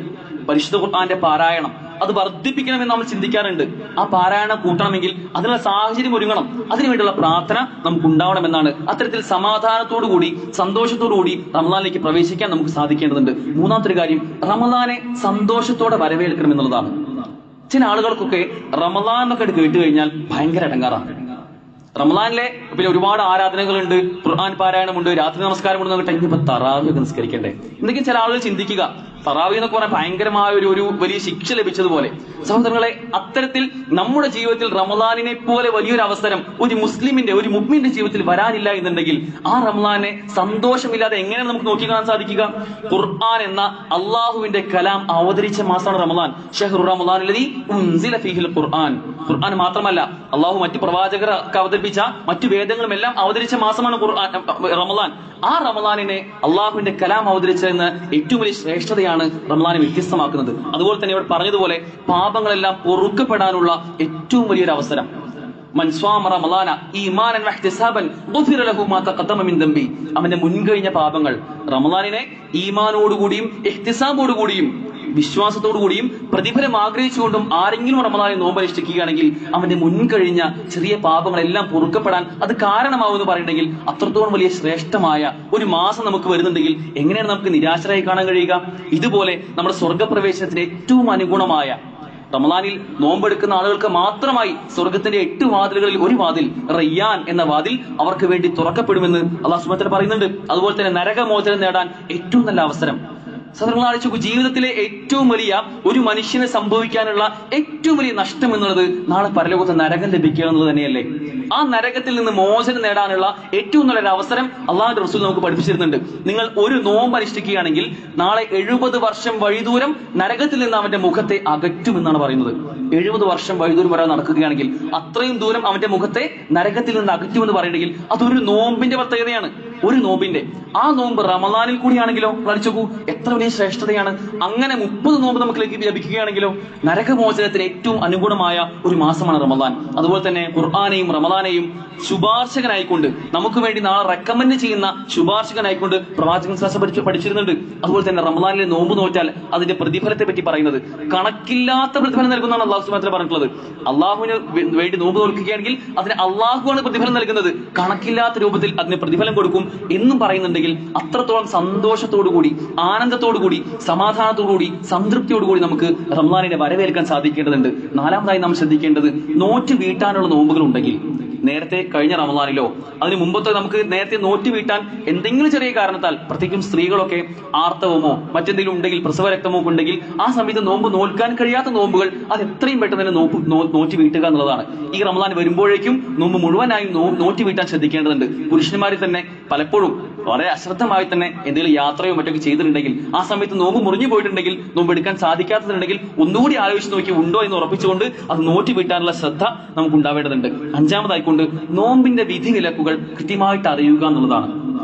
പരിശുദ്ധ ഖുർആന്റെ പാരായണം അത് വർദ്ധിപ്പിക്കണമെന്ന് നമ്മൾ ചിന്തിക്കാറുണ്ട്. ആ പാരായണം കൂട്ടണമെങ്കിൽ അതിനുള്ള സാഹചര്യം ഒരുങ്ങണം. അതിനുവേണ്ടിയുള്ള പ്രാർത്ഥന നമുക്ക് ഉണ്ടാവണമെന്നാണ്. അത്തരത്തിൽ സമാധാനത്തോടുകൂടി സന്തോഷത്തോടുകൂടി റമളാനിലേക്ക് പ്രവേശിക്കാൻ നമുക്ക് സാധിക്കേണ്ടതുണ്ട്. മൂന്നാമത്തെ ഒരു കാര്യം, റമളാനെ സന്തോഷത്തോടെ വരവേൽക്കണം എന്നുള്ളതാണ്. ചില ആളുകൾക്കൊക്കെ റമളാൻ എന്നൊക്കെ കേട്ട് കഴിഞ്ഞാൽ ഭയങ്കര ഇടങ്ങാറാണ്. റമളാനിലെ പിന്നെ ഒരുപാട് ആരാധനകളുണ്ട്, ഖുർആൻ പാരായണമുണ്ട്, രാത്രി നമസ്കാരമുണ്ട്, ഇനിയിപ്പോ തറാവീഹ് നിസ്കരിക്കണ്ടേ എന്തൊക്കെയും ചില ആളുകൾ ചിന്തിക്കുക. തറാവി എന്നൊക്കെ പറഞ്ഞാൽ ഭയങ്കരമായ ഒരു വലിയ ശിക്ഷ ലഭിച്ചതുപോലെ. സഹോദരങ്ങളെ, അത്തരത്തിൽ നമ്മുടെ ജീവിതത്തിൽ റമദാനിനെ പോലെ വലിയൊരു അവസരം ഒരു മുസ്ലിമിന്റെ, ഒരു മുഅ്മിന്റെ ജീവിതത്തിൽ വരാനില്ല എന്നുണ്ടെങ്കിൽ ആ റമദാനെ സന്തോഷമില്ലാതെ എങ്ങനെ നമുക്ക് നോക്കിക്കാണാൻ സാധിക്കുക? ഖുർആൻ എന്ന അള്ളാഹുവിന്റെ കലാം അവതരിച്ച മാസമാണ് റമദാൻ. ഷഹ്റു റമദാനില്ലദീ ഉൻസില ഫീഹിൽ ഖുർആൻ. ഖുർആൻ മാത്രമല്ല, അള്ളാഹു മറ്റു പ്രവാചകർക്ക് അവതരിപ്പിച്ച മറ്റു വേദങ്ങളും എല്ലാം അവതരിച്ച മാസമാണ് റമദാൻ. ആ റമദാനിനെ അള്ളാഹുവിന്റെ കലാം അവതരിച്ചതെന്ന് ഏറ്റവും വലിയ ശ്രേഷ്ഠതയാണ് റമദാനെ വ്യത്യസ്തമാക്കുന്നത്. അതുപോലെ തന്നെ ഇവിടെ പറഞ്ഞതുപോലെ പാപങ്ങളെല്ലാം പൊറുക്കപ്പെടാനുള്ള ഏറ്റവും വലിയൊരു അവസരം. മൻ സ്വാമ റമദാന ഈമാനൻ വഹ്തിസാബൻ ഗുഫിറ ലഹു മാ തഖദ്ദമ മിൻ ദംബി. അവന്റെ മുൻകഴിഞ്ഞ പാപങ്ങൾ റമദാനിനെ ഈമാനോടുകൂടിയും ഇഹ്തിസാബോടുകൂടിയും വിശ്വാസത്തോടുകൂടിയും പ്രതിഫലം ആഗ്രഹിച്ചുകൊണ്ടും ആരെങ്കിലും റമദാനിൽ നോമ്പനുഷ്ഠിക്കുകയാണെങ്കിൽ അവന്റെ മുൻകഴിഞ്ഞ ചെറിയ പാപങ്ങളെല്ലാം പൊറുക്കപ്പെടാൻ അത് കാരണമാവുമെന്ന് പറയുന്നെങ്കിൽ അത്രത്തോളം വലിയ ശ്രേഷ്ഠമായ ഒരു മാസം നമുക്ക് വരുന്നുണ്ടെങ്കിൽ എങ്ങനെയാണ് നമുക്ക് നിരാശരായി കാണാൻ കഴിയുക? ഇതുപോലെ നമ്മുടെ സ്വർഗപ്രവേശനത്തിന് ഏറ്റവും അനുഗുണമായ റമദാനിൽ നോമ്പെടുക്കുന്ന ആളുകൾക്ക് മാത്രമായി സ്വർഗത്തിന്റെ 8 വാതിലുകളിൽ ഒരു വാതിൽ, റയ്യാൻ എന്ന വാതിൽ അവർക്ക് വേണ്ടി തുറക്കപ്പെടുമെന്ന് അല്ലാഹു സുബ്ഹാനഹു വ തആല പറയുന്നുണ്ട്. അതുപോലെ തന്നെ നരകമോചനം നേടാൻ ഏറ്റവും നല്ല അവസരം. സാധാരണ ആലോചിച്ചു, ജീവിതത്തിലെ ഏറ്റവും വലിയ ഒരു മനുഷ്യന് സംഭവിക്കാനുള്ള ഏറ്റവും വലിയ നഷ്ടം എന്നുള്ളത് നാളെ പരലോകത്ത് നരകം ലഭിക്കുക എന്നുള്ളത് തന്നെയല്ലേ? ആ നരകത്തിൽ നിന്ന് മോചനം നേടാനുള്ള ഏറ്റവും നല്ലൊരു അവസരം അള്ളാഹുവിന്റെ റസൂൽ നമുക്ക് പഠിപ്പിച്ചിരുന്നുണ്ട്. നിങ്ങൾ ഒരു നോമ്പ് അനുഷ്ഠിക്കുകയാണെങ്കിൽ നാളെ 70 വർഷം വഴിദൂരം നരകത്തിൽ നിന്ന് അവന്റെ മുഖത്തെ അകറ്റുമെന്നാണ് പറയുന്നത്. 70 വർഷം വഴിദൂരം വരെ നടക്കുകയാണെങ്കിൽ അത്രയും ദൂരം അവന്റെ മുഖത്തെ നരകത്തിൽ നിന്ന് അകറ്റുമെന്ന് പറയുന്നെങ്കിൽ അതൊരു നോമ്പിന്റെ പ്രത്യേകതയാണ്. ഒരു നോമ്പിന്റെ ആ നോമ്പ് റമദാനിൽ കൂടിയാണെങ്കിലോ കളിച്ചോക്കൂ, എത്ര വലിയ ശ്രേഷ്ഠതയാണ്. അങ്ങനെ 30 നോമ്പ് നമുക്ക് ലഭിക്കുകയാണെങ്കിലോ നരകമോചനത്തിന് ഏറ്റവും അനുഗുണമായ ഒരു മാസമാണ് റമദാൻ. അതുപോലെ തന്നെ ഖുർആനെയും റമദാനെയും ശുപാർശകനായിക്കൊണ്ട് നമുക്ക് വേണ്ടി നാളെ റെക്കമെൻഡ് ചെയ്യുന്ന ശുപാർശകനായിക്കൊണ്ട് പ്രവാചകൻ പഠിച്ചിരുന്നുണ്ട്. അതുപോലെ തന്നെ റമദാനിലെ നോമ്പ് നോറ്റാൽ അതിന്റെ പ്രതിഫലത്തെ പറ്റി പറയുന്നത് കണക്കില്ലാത്ത പ്രതിഫലം നൽകുന്നതാണ് അള്ളാഹു സുബ്ഹാനഹു വ തആല പറഞ്ഞിട്ടുള്ളത്. അള്ളാഹുവിന് വേണ്ടി നോമ്പ് നോക്കുകയാണെങ്കിൽ അതിന് അള്ളാഹുവാണ് പ്രതിഫലം നൽകുന്നത്, കണക്കില്ലാത്ത രൂപത്തിൽ അതിന് പ്രതിഫലം കൊടുക്കും എന്നും പറയുന്നുണ്ടെങ്കിൽ അത്രത്തോളം സന്തോഷത്തോടുകൂടി, ആനന്ദത്തോടുകൂടി, സമാധാനത്തോടുകൂടി, സംതൃപ്തിയോടുകൂടി നമുക്ക് റമദാനിനെ വരവേൽക്കാൻ സാധിക്കേണ്ടതുണ്ട്. നാലാമതായി നാം ശ്രദ്ധിക്കേണ്ടത്, നോറ്റ് വീട്ടാനുള്ള നോമ്പുകൾ ഉണ്ടെങ്കിൽ നേരത്തെ കഴിഞ്ഞ റമദാനിലോ അതിന് മുമ്പത്തെ നമുക്ക് നേരത്തെ നോറ്റ് വീട്ടാൻ എന്തെങ്കിലും ചെറിയ കാരണത്താൽ, പ്രത്യേകിച്ചും സ്ത്രീകളൊക്കെ ആർത്തവമോ മറ്റെന്തെങ്കിലും ഉണ്ടെങ്കിൽ, പ്രസവ രക്തമോ ഉണ്ടെങ്കിൽ ആ സമയത്ത് നോമ്പ് നോൽക്കാൻ കഴിയാത്ത നോമ്പുകൾ അത് എത്രയും പെട്ടെന്ന് തന്നെ നോറ്റ് വീട്ടുക എന്നുള്ളതാണ്. ഈ റമദാൻ വരുമ്പോഴേക്കും നോമ്പ് മുഴുവനായും നോറ്റ് വീട്ടാൻ ശ്രദ്ധിക്കേണ്ടതുണ്ട്. പുരുഷന്മാരിൽ തന്നെ പലപ്പോഴും വളരെ അശ്രദ്ധമായി തന്നെ എന്തെങ്കിലും യാത്രയോ മറ്റൊക്കെ ചെയ്തിട്ടുണ്ടെങ്കിൽ ആ സമയത്ത് നോമ്പ് മുറിഞ്ഞു പോയിട്ടുണ്ടെങ്കിൽ, നോമ്പ് എടുക്കാൻ സാധിക്കാത്തതുണ്ടെങ്കിൽ ഒന്നുകൂടി ആലോചിച്ച് നോക്കി ഉണ്ടോ എന്ന് ഉറപ്പിച്ചുകൊണ്ട് അത് നോറ്റ് വീട്ടാനുള്ള ശ്രദ്ധ നമുക്ക് ഉണ്ടാവേണ്ടതുണ്ട്. അഞ്ചാമതായിക്കൊണ്ട് നോമ്പിന്റെ വിധി വിലക്കുകൾ കൃത്യമായിട്ട് അറിയുക എന്നുള്ളതാണ്.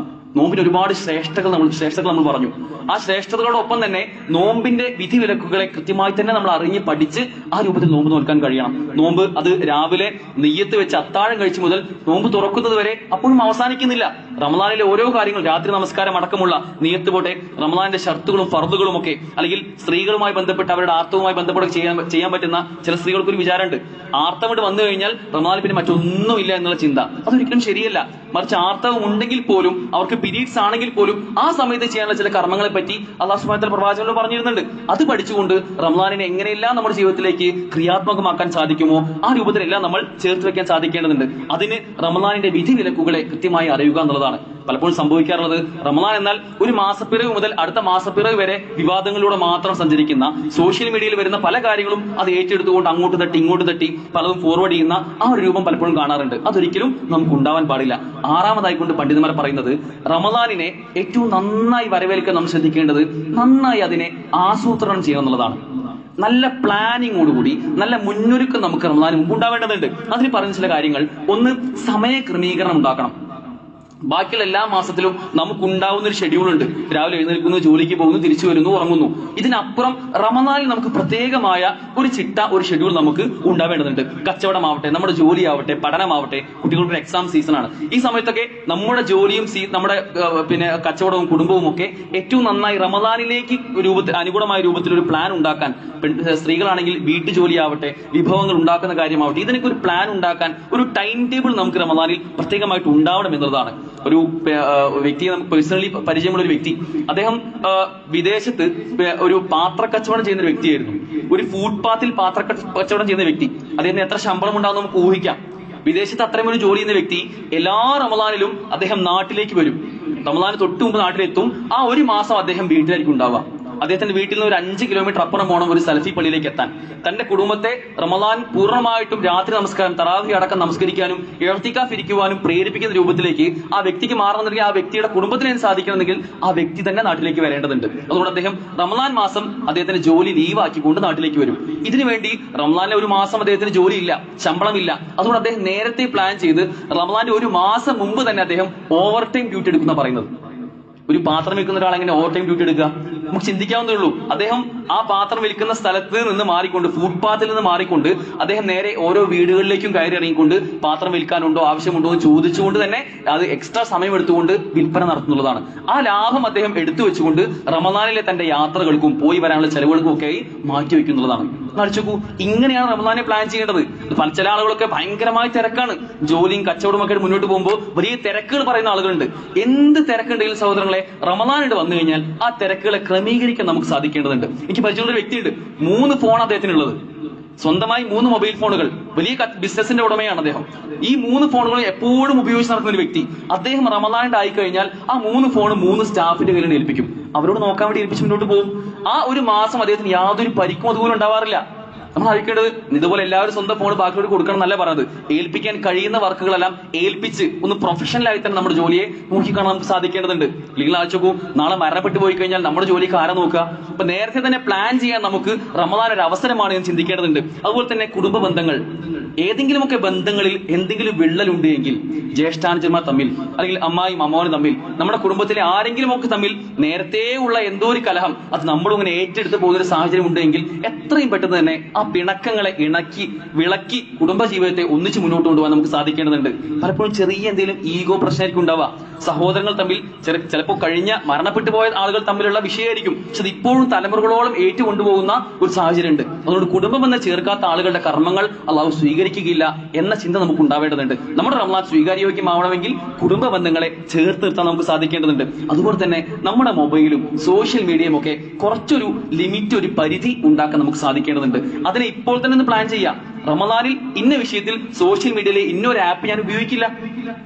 നോമ്പിന് ഒരുപാട് ശ്രേഷ്ഠതകൾ നമ്മൾ പറഞ്ഞു. ആ ശ്രേഷ്ഠതകളോടൊപ്പം തന്നെ നോമ്പിന്റെ വിധി വിലക്കുകളെ കൃത്യമായി തന്നെ നമ്മൾ അറിഞ്ഞ് പഠിച്ച് ആ രൂപത്തിൽ നോമ്പ് നോൽക്കാൻ കഴിയണം. നോമ്പ് അത് രാവിലെ നെയ്യത്ത് വെച്ച് അത്താഴം കഴിച്ചു മുതൽ നോമ്പ് തുറക്കുന്നത് വരെ അപ്പോഴും അവസാനിക്കുന്നില്ല. റമദാനിലെ ഓരോ കാര്യങ്ങൾ, രാത്രി നമസ്കാരം അടക്കമുള്ള നിയത്ത് പോട്ടെ, റമദാനിന്റെ ഷർത്തുകളും ഫർദുകളും ഒക്കെ, അല്ലെങ്കിൽ സ്ത്രീകളുമായി ബന്ധപ്പെട്ട് അവരുടെ ആർത്തവുമായി ബന്ധപ്പെട്ട് ചെയ്യാൻ പറ്റുന്ന ചില സ്ത്രീകൾക്കൊരു വിചാരമുണ്ട്, ആർത്തം കൊണ്ട് വന്നു കഴിഞ്ഞാൽ റമദാനിൽ പിന്നെ മറ്റൊന്നുമില്ല എന്നുള്ള ചിന്ത. അതൊരിക്കലും ശരിയല്ല. മറിച്ച് ആർത്തവം ഉണ്ടെങ്കിൽ പോലും, അവർക്ക് പീരീഡ്സ് ആണെങ്കിൽ പോലും ആ സമയത്ത് ചെയ്യാനുള്ള ചില കർമ്മങ്ങളെ പറ്റി അല്ലാഹു സുബ്ഹാനഹു വ തആല പ്രവാചകനോട് പറഞ്ഞിരുന്നുണ്ട്. അത് പഠിച്ചുകൊണ്ട് റമദാനിനെ എങ്ങനെയെല്ലാം നമ്മുടെ ജീവിതത്തിലേക്ക് ക്രിയാത്മകമാക്കാൻ സാധിക്കുമോ ആ രൂപത്തിലെല്ലാം നമ്മൾ ചേർത്ത് വെക്കാൻ സാധിക്കേണ്ടതുണ്ട്. അതിന് റമദാനിന്റെ വിധി വിലക്കുകളെ കൃത്യമായി അറിയുക എന്നുള്ളതാണ്. പലപ്പോഴും സംഭവിക്കാറുള്ളത്, റമദാൻ എന്നാൽ ഒരു മാസപ്പിറവി മുതൽ അടുത്ത മാസപ്പിറവി വരെ വിവാദങ്ങളിലൂടെ മാത്രം സഞ്ചരിക്കുന്ന, സോഷ്യൽ മീഡിയയിൽ വരുന്ന പല കാര്യങ്ങളും അത് ഏറ്റെടുത്തുകൊണ്ട് അങ്ങോട്ട് തട്ടി ഇങ്ങോട്ട് തട്ടി പലതും ഫോർവേഡ് ചെയ്യുന്ന ആ ഒരു രൂപം പലപ്പോഴും കാണാറുണ്ട്. അതൊരിക്കലും നമുക്ക് ഉണ്ടാവാൻ പാടില്ല. ആറാമതായിക്കൊണ്ട് പണ്ഡിതന്മാർ പറയുന്നത്, റമദാനിനെ ഏറ്റവും നന്നായി വരവേൽക്കാൻ നാം ശ്രദ്ധിക്കേണ്ടത് നന്നായി അതിനെ ആസൂത്രണം ചെയ്യണം എന്നുള്ളതാണ്. നല്ല പ്ലാനിങ്ങോടുകൂടി, നല്ല മുന്നൊരുക്കം നമുക്ക് റമദാന് മുമ്പ് ഉണ്ടാവേണ്ടതുണ്ട്. അതിന് പറയുന്ന ചില കാര്യങ്ങൾ, ഒന്ന്, സമയ ക്രമീകരണം ഉണ്ടാക്കണം. ബാക്കിയുള്ള എല്ലാ മാസത്തിലും നമുക്കുണ്ടാവുന്ന ഒരു ഷെഡ്യൂൾ ഉണ്ട്. രാവിലെ എഴുന്നേൽക്കുന്നു, ജോലിക്ക് പോകുന്നു, തിരിച്ചു വരുന്നു, ഉറങ്ങുന്നു. ഇതിനപ്പുറം റമദാനിൽ നമുക്ക് പ്രത്യേകമായ ഒരു ചിട്ട, ഒരു ഷെഡ്യൂൾ നമുക്ക് ഉണ്ടാവേണ്ടതുണ്ട്. കച്ചവടമാവട്ടെ, നമ്മുടെ ജോലിയാവട്ടെ, പഠനമാവട്ടെ, കുട്ടികളുടെ എക്സാം സീസണാണ്. ഈ സമയത്തൊക്കെ നമ്മുടെ ജോലിയും നമ്മുടെ കച്ചവടവും കുടുംബവും ഒക്കെ ഏറ്റവും നന്നായി റമദാനിലേക്ക് അനുകൂലമായ രൂപത്തിൽ ഒരു പ്ലാൻ ഉണ്ടാക്കാൻ, സ്ത്രീകളാണെങ്കിൽ വീട്ടു ജോലിയാവട്ടെ, വിഭവങ്ങൾ ഉണ്ടാക്കുന്ന കാര്യമാവട്ടെ, ഇതിനൊക്കെ ഒരു പ്ലാൻ ഉണ്ടാക്കാൻ ഒരു ടൈം ടേബിൾ നമുക്ക് റമദാനിൽ പ്രത്യേകമായിട്ട് ഉണ്ടാവണം എന്നുള്ളതാണ്. ഒരു വ്യക്തിയെ നമുക്ക് പേഴ്സണലി പരിചയമുള്ള ഒരു വ്യക്തി, അദ്ദേഹം വിദേശത്ത് ഒരു പാത്ര കച്ചവടം ചെയ്യുന്ന ഒരു വ്യക്തിയായിരുന്നു. ഒരു ഫുട്പാത്തിൽ പാത്ര കച്ചവടം ചെയ്യുന്ന വ്യക്തി. അദ്ദേഹത്തിന് എത്ര ശമ്പളം ഉണ്ടാവും നമുക്ക് ഊഹിക്കാം. വിദേശത്ത് അത്രയും ഒരു ജോലി ചെയ്യുന്ന വ്യക്തി എല്ലാ റമദാനിലും അദ്ദേഹം നാട്ടിലേക്ക് വരും. റമദാന് തൊട്ട് മുമ്പ് നാട്ടിലെത്തും. ആ ഒരു മാസം അദ്ദേഹം വീട്ടിലായിരിക്കും ഉണ്ടാവുക. അദ്ദേഹത്തിന്റെ വീട്ടിൽ നിന്ന് ഒരു 5 കിലോമീറ്റർ അപ്പുറം പോകണം ഒരു സലഫി പള്ളിയിലേക്ക് എത്താൻ. തന്റെ കുടുംബത്തെ റമദാൻ പൂർണ്ണമായിട്ടും രാത്രി നമസ്കാരം തറാവി അടക്കം നമസ്കരിക്കാനും ഇഅ്തികാഫ് ഇരിക്കുവാനും പ്രേരിപ്പിക്കുന്ന രൂപത്തിലേക്ക് ആ വ്യക്തിക്ക് മാറണമെങ്കിൽ, ആ വ്യക്തിയുടെ കുടുംബത്തിന് സാധിക്കണമെങ്കിൽ ആ വ്യക്തി തന്നെ നാട്ടിലേക്ക് വരേണ്ടതുണ്ട്. അതുകൊണ്ട് അദ്ദേഹം റമദാൻ മാസം അദ്ദേഹത്തിന്റെ ജോലി ലീവാക്കിക്കൊണ്ട് നാട്ടിലേക്ക് വരും. ഇതിനുവേണ്ടി റമദാനിലെ ഒരു മാസം അദ്ദേഹത്തിന് ജോലിയില്ല, ശമ്പളമില്ല. അതുകൊണ്ട് അദ്ദേഹം നേരത്തെ പ്ലാൻ ചെയ്ത് റമദാന്റെ ഒരു മാസം മുമ്പ് തന്നെ അദ്ദേഹം ഓവർ ടൈം ഡ്യൂട്ടി എടുക്കുന്ന പറയുന്നത്. ഒരു പാത്രം വിൽക്കുന്ന ഒരാൾ എങ്ങനെ ഓവർ ടൈം ഡ്യൂട്ടി എടുക്കുക? നമുക്ക് ചിന്തിക്കാവുന്നേ ഉള്ളൂ. അദ്ദേഹം ആ പാത്രം വിൽക്കുന്ന സ്ഥലത്ത് നിന്ന് മാറിക്കൊണ്ട്, ഫുട്പാത്തിൽ നിന്ന് മാറിക്കൊണ്ട് അദ്ദേഹം നേരെ ഓരോ വീടുകളിലേക്കും കയറി ഇറങ്ങിക്കൊണ്ട് പാത്രം വിൽക്കാനുണ്ടോ, ആവശ്യമുണ്ടോ എന്ന് ചോദിച്ചുകൊണ്ട് തന്നെ അത് എക്സ്ട്രാ സമയം എടുത്തുകൊണ്ട് വിൽപ്പന നടത്തുന്നതാണ്. ആ ലാഭം അദ്ദേഹം എടുത്തു വെച്ചുകൊണ്ട് റമദാനിലെ തന്റെ യാത്രകൾക്കും പോയി വരാനുള്ള ചെലവുകൾക്കും ഒക്കെ മാറ്റി വെക്കുന്നുള്ളതാണ്. നടിച്ചോക്കൂ, ഇങ്ങനെയാണ് റമദാനെ പ്ലാൻ ചെയ്യേണ്ടത്. ചില ആളുകളൊക്കെ ഭയങ്കരമായ തിരക്കാണ്, ജോലിയും കച്ചവടവും ഒക്കെ മുന്നോട്ട് പോകുമ്പോൾ വലിയ തിരക്കുകൾ പറയുന്ന ആളുകളുണ്ട്. എന്ത് തിരക്കുണ്ടെങ്കിലും സഹോദരങ്ങളെ, റമദാനിട്ട് വന്നു കഴിഞ്ഞാൽ ആ തിരക്കുകളെ ക്രമീകരിക്കാൻ നമുക്ക് സാധിക്കേണ്ടതുണ്ട്. എനിക്ക് പരിചയമുള്ള ഒരു വ്യക്തിയുണ്ട്, 3 ഫോൺ അദ്ദേഹത്തിനുള്ളത്, സ്വന്തമായി 3 മൊബൈൽ ഫോണുകൾ, വലിയ ബിസിനസിന്റെ ഉടമയാണ് അദ്ദേഹം. ഈ 3 ഫോണുകളും എപ്പോഴും ഉപയോഗിച്ച് നടക്കുന്ന ഒരു വ്യക്തി. അദ്ദേഹം റമദാനിട്ട് ആയി കഴിഞ്ഞാൽ ആ 3 ഫോൺ 3 സ്റ്റാഫിന്റെ കയ്യിൽ ഏൽപ്പിക്കും. അവരോട് നോക്കാൻ വേണ്ടി ഏൽപ്പിച്ച് മുന്നോട്ട് പോകും. ആ ഒരു മാസം അദ്ദേഹത്തിന് യാതൊരു പരിക്കും അതുപോലും ഉണ്ടാവാറില്ല. നമ്മൾ അറിയിക്കേണ്ടത് ഇതുപോലെ എല്ലാവരും സ്വന്തം ഫോൺ ബാക്കിയോട് കൊടുക്കണം എന്നല്ല പറഞ്ഞത്. ഏൽപ്പിക്കാൻ കഴിയുന്ന വർക്കുകളെല്ലാം ഏൽപ്പിച്ച് ഒന്ന് പ്രൊഫഷണലായി തന്നെ നമ്മുടെ ജോലിയെ നോക്കിക്കാണാൻ നമുക്ക് സാധിക്കേണ്ടതുണ്ട്. അല്ലെങ്കിൽ ആഴ്ചക്കൂ നാളെ മരണപ്പെട്ടു പോയി കഴിഞ്ഞാൽ നമ്മുടെ ജോലിക്ക് ആരെ നോക്കുക? അപ്പൊ നേരത്തെ തന്നെ പ്ലാൻ ചെയ്യാൻ നമുക്ക് റമദാൻ ഒരു അവസരമാണ് എന്ന് ചിന്തിക്കേണ്ടതുണ്ട്. അതുപോലെ തന്നെ കുടുംബ ബന്ധങ്ങൾ, ഏതെങ്കിലുമൊക്കെ ബന്ധങ്ങളിൽ എന്തെങ്കിലും വിള്ളലുണ്ട് എങ്കിൽ, ജ്യേഷ്ഠാനുജന്മാർ തമ്മിൽ അല്ലെങ്കിൽ അമ്മായും അമ്മോനും തമ്മിൽ, നമ്മുടെ കുടുംബത്തിലെ ആരെങ്കിലും ഒക്കെ തമ്മിൽ നേരത്തെ ഉള്ള എന്തോ ഒരു കലഹം അത് നമ്മളിങ്ങനെ ഏറ്റെടുത്ത് പോകുന്നൊരു സാഹചര്യം ഉണ്ടെങ്കിൽ എത്രയും പെട്ടെന്ന് തന്നെ ആ പിണക്കങ്ങളെ ഇണക്കി വിളക്കി കുടുംബജീവിതത്തെ ഒന്നിച്ച് മുന്നോട്ട് കൊണ്ടുപോകാൻ നമുക്ക് സാധിക്കേണ്ടതുണ്ട്. പലപ്പോഴും ചെറിയ എന്തെങ്കിലും ഈഗോ പ്രശ്നമായിരിക്കും ഉണ്ടാവുക. സഹോദരങ്ങൾ തമ്മിൽ ചിലപ്പോൾ കഴിഞ്ഞ മരണപ്പെട്ടു പോയ ആളുകൾ തമ്മിലുള്ള വിഷയമായിരിക്കും, പക്ഷെ അത് ഇപ്പോഴും തലമുറകളോളം ഏറ്റുകൊണ്ടുപോകുന്ന ഒരു സാഹചര്യം ഉണ്ട്. അതുകൊണ്ട് കുടുംബം എന്ന ചേർക്കാത്ത ആളുകളുടെ കർമ്മങ്ങൾ അള്ളാഹു സ്വീകരിക്കുകയില്ല എന്ന ചിന്ത നമുക്ക് ഉണ്ടാവേണ്ടതുണ്ട്. നമ്മുടെ റമദാൻ സ്വീകാര്യോഗ്യമാവണമെങ്കിൽ കുടുംബ ബന്ധങ്ങളെ ചേർത്ത് നിർത്താൻ നമുക്ക് സാധിക്കേണ്ടതുണ്ട്. അതുപോലെ തന്നെ നമ്മുടെ മൊബൈലും സോഷ്യൽ മീഡിയയും ഒക്കെ കുറച്ചൊരു ലിമിറ്റ്, ഒരു പരിധി ഉണ്ടാക്കാൻ നമുക്ക് സാധിക്കേണ്ടതുണ്ട്. അതിനെ ഇപ്പോൾ തന്നെ ഒന്ന് പ്ലാൻ ചെയ്യാം. റമദാനിൽ ഇന്ന വിഷയത്തിൽ സോഷ്യൽ മീഡിയയിലെ ഇന്നൊരു ആപ്പ് ഞാൻ ഉപയോഗിക്കില്ല,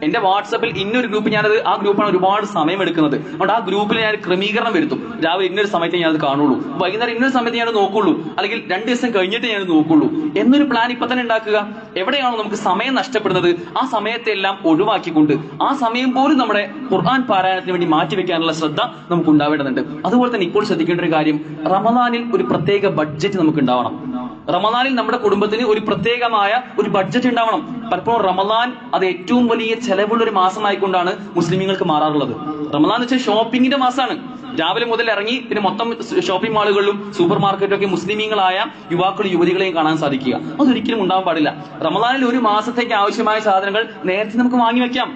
എന്റെ വാട്സപ്പിൽ ഇന്നൊരു ഗ്രൂപ്പ്, ആ ഗ്രൂപ്പാണ് ഒരുപാട് സമയം എടുക്കുന്നത്, അതുകൊണ്ട് ആ ഗ്രൂപ്പിൽ ഞാൻ ക്രമീകരണം വരുത്തും. രാവിലെ ഇന്നൊരു സമയത്ത് ഞാൻ അത് കാണുള്ളൂ, വൈകുന്നേരം ഇന്നൊരു സമയത്ത് ഞാൻ നോക്കുള്ളൂ, അല്ലെങ്കിൽ 2 ദിവസം കഴിഞ്ഞിട്ട് ഞാൻ നോക്കുള്ളൂ എന്നൊരു പ്ലാൻ ഇപ്പൊ തന്നെ ഉണ്ടാക്കുക. എവിടെയാണോ നമുക്ക് സമയം നഷ്ടപ്പെടുന്നത് ആ സമയത്തെ എല്ലാം ഒഴിവാക്കിക്കൊണ്ട് ആ സമയം പോലും നമ്മുടെ ഖുർആൻ പാരായണത്തിന് വേണ്ടി മാറ്റിവെക്കാനുള്ള ശ്രദ്ധ നമുക്ക് ഉണ്ടാവേണ്ടതുണ്ട്. അതുപോലെ തന്നെ ഇപ്പോൾ ശ്രദ്ധിക്കേണ്ട ഒരു കാര്യം, റമദാനിൽ ഒരു പ്രത്യേക ബഡ്ജറ്റ് നമുക്ക് ഉണ്ടാവണം. റമദാനിൽ നമ്മുടെ കുടുംബത്തിന് ഒരു പ്രത്യേകമായ ഒരു ബഡ്ജറ്റ് ഉണ്ടാവണം. പലപ്പോഴും റമദാൻ അത് ഏറ്റവും വലിയ ചെലവുള്ള ഒരു മാസമായിക്കൊണ്ടാണ് മുസ്ലിമീങ്ങൾക്ക് മാറാറുള്ളത്. റമദാൻ എന്ന് വെച്ചാൽ ഷോപ്പിംഗിന്റെ മാസമാണ്. രാവിലെ മുതൽ ഇറങ്ങി പിന്നെ മൊത്തം ഷോപ്പിംഗ് മാളുകളിലും സൂപ്പർ മാർക്കറ്റിലും ഒക്കെ മുസ്ലിമീങ്ങളായ യുവാക്കളും യുവതികളെയും കാണാൻ സാധിക്കുക. അതൊരിക്കലും ഉണ്ടാവാൻ പാടില്ല. റമദാനിൽ ഒരു മാസത്തേക്ക് ആവശ്യമായ സാധനങ്ങൾ നേരത്തെ നമുക്ക് വാങ്ങി വെക്കാം.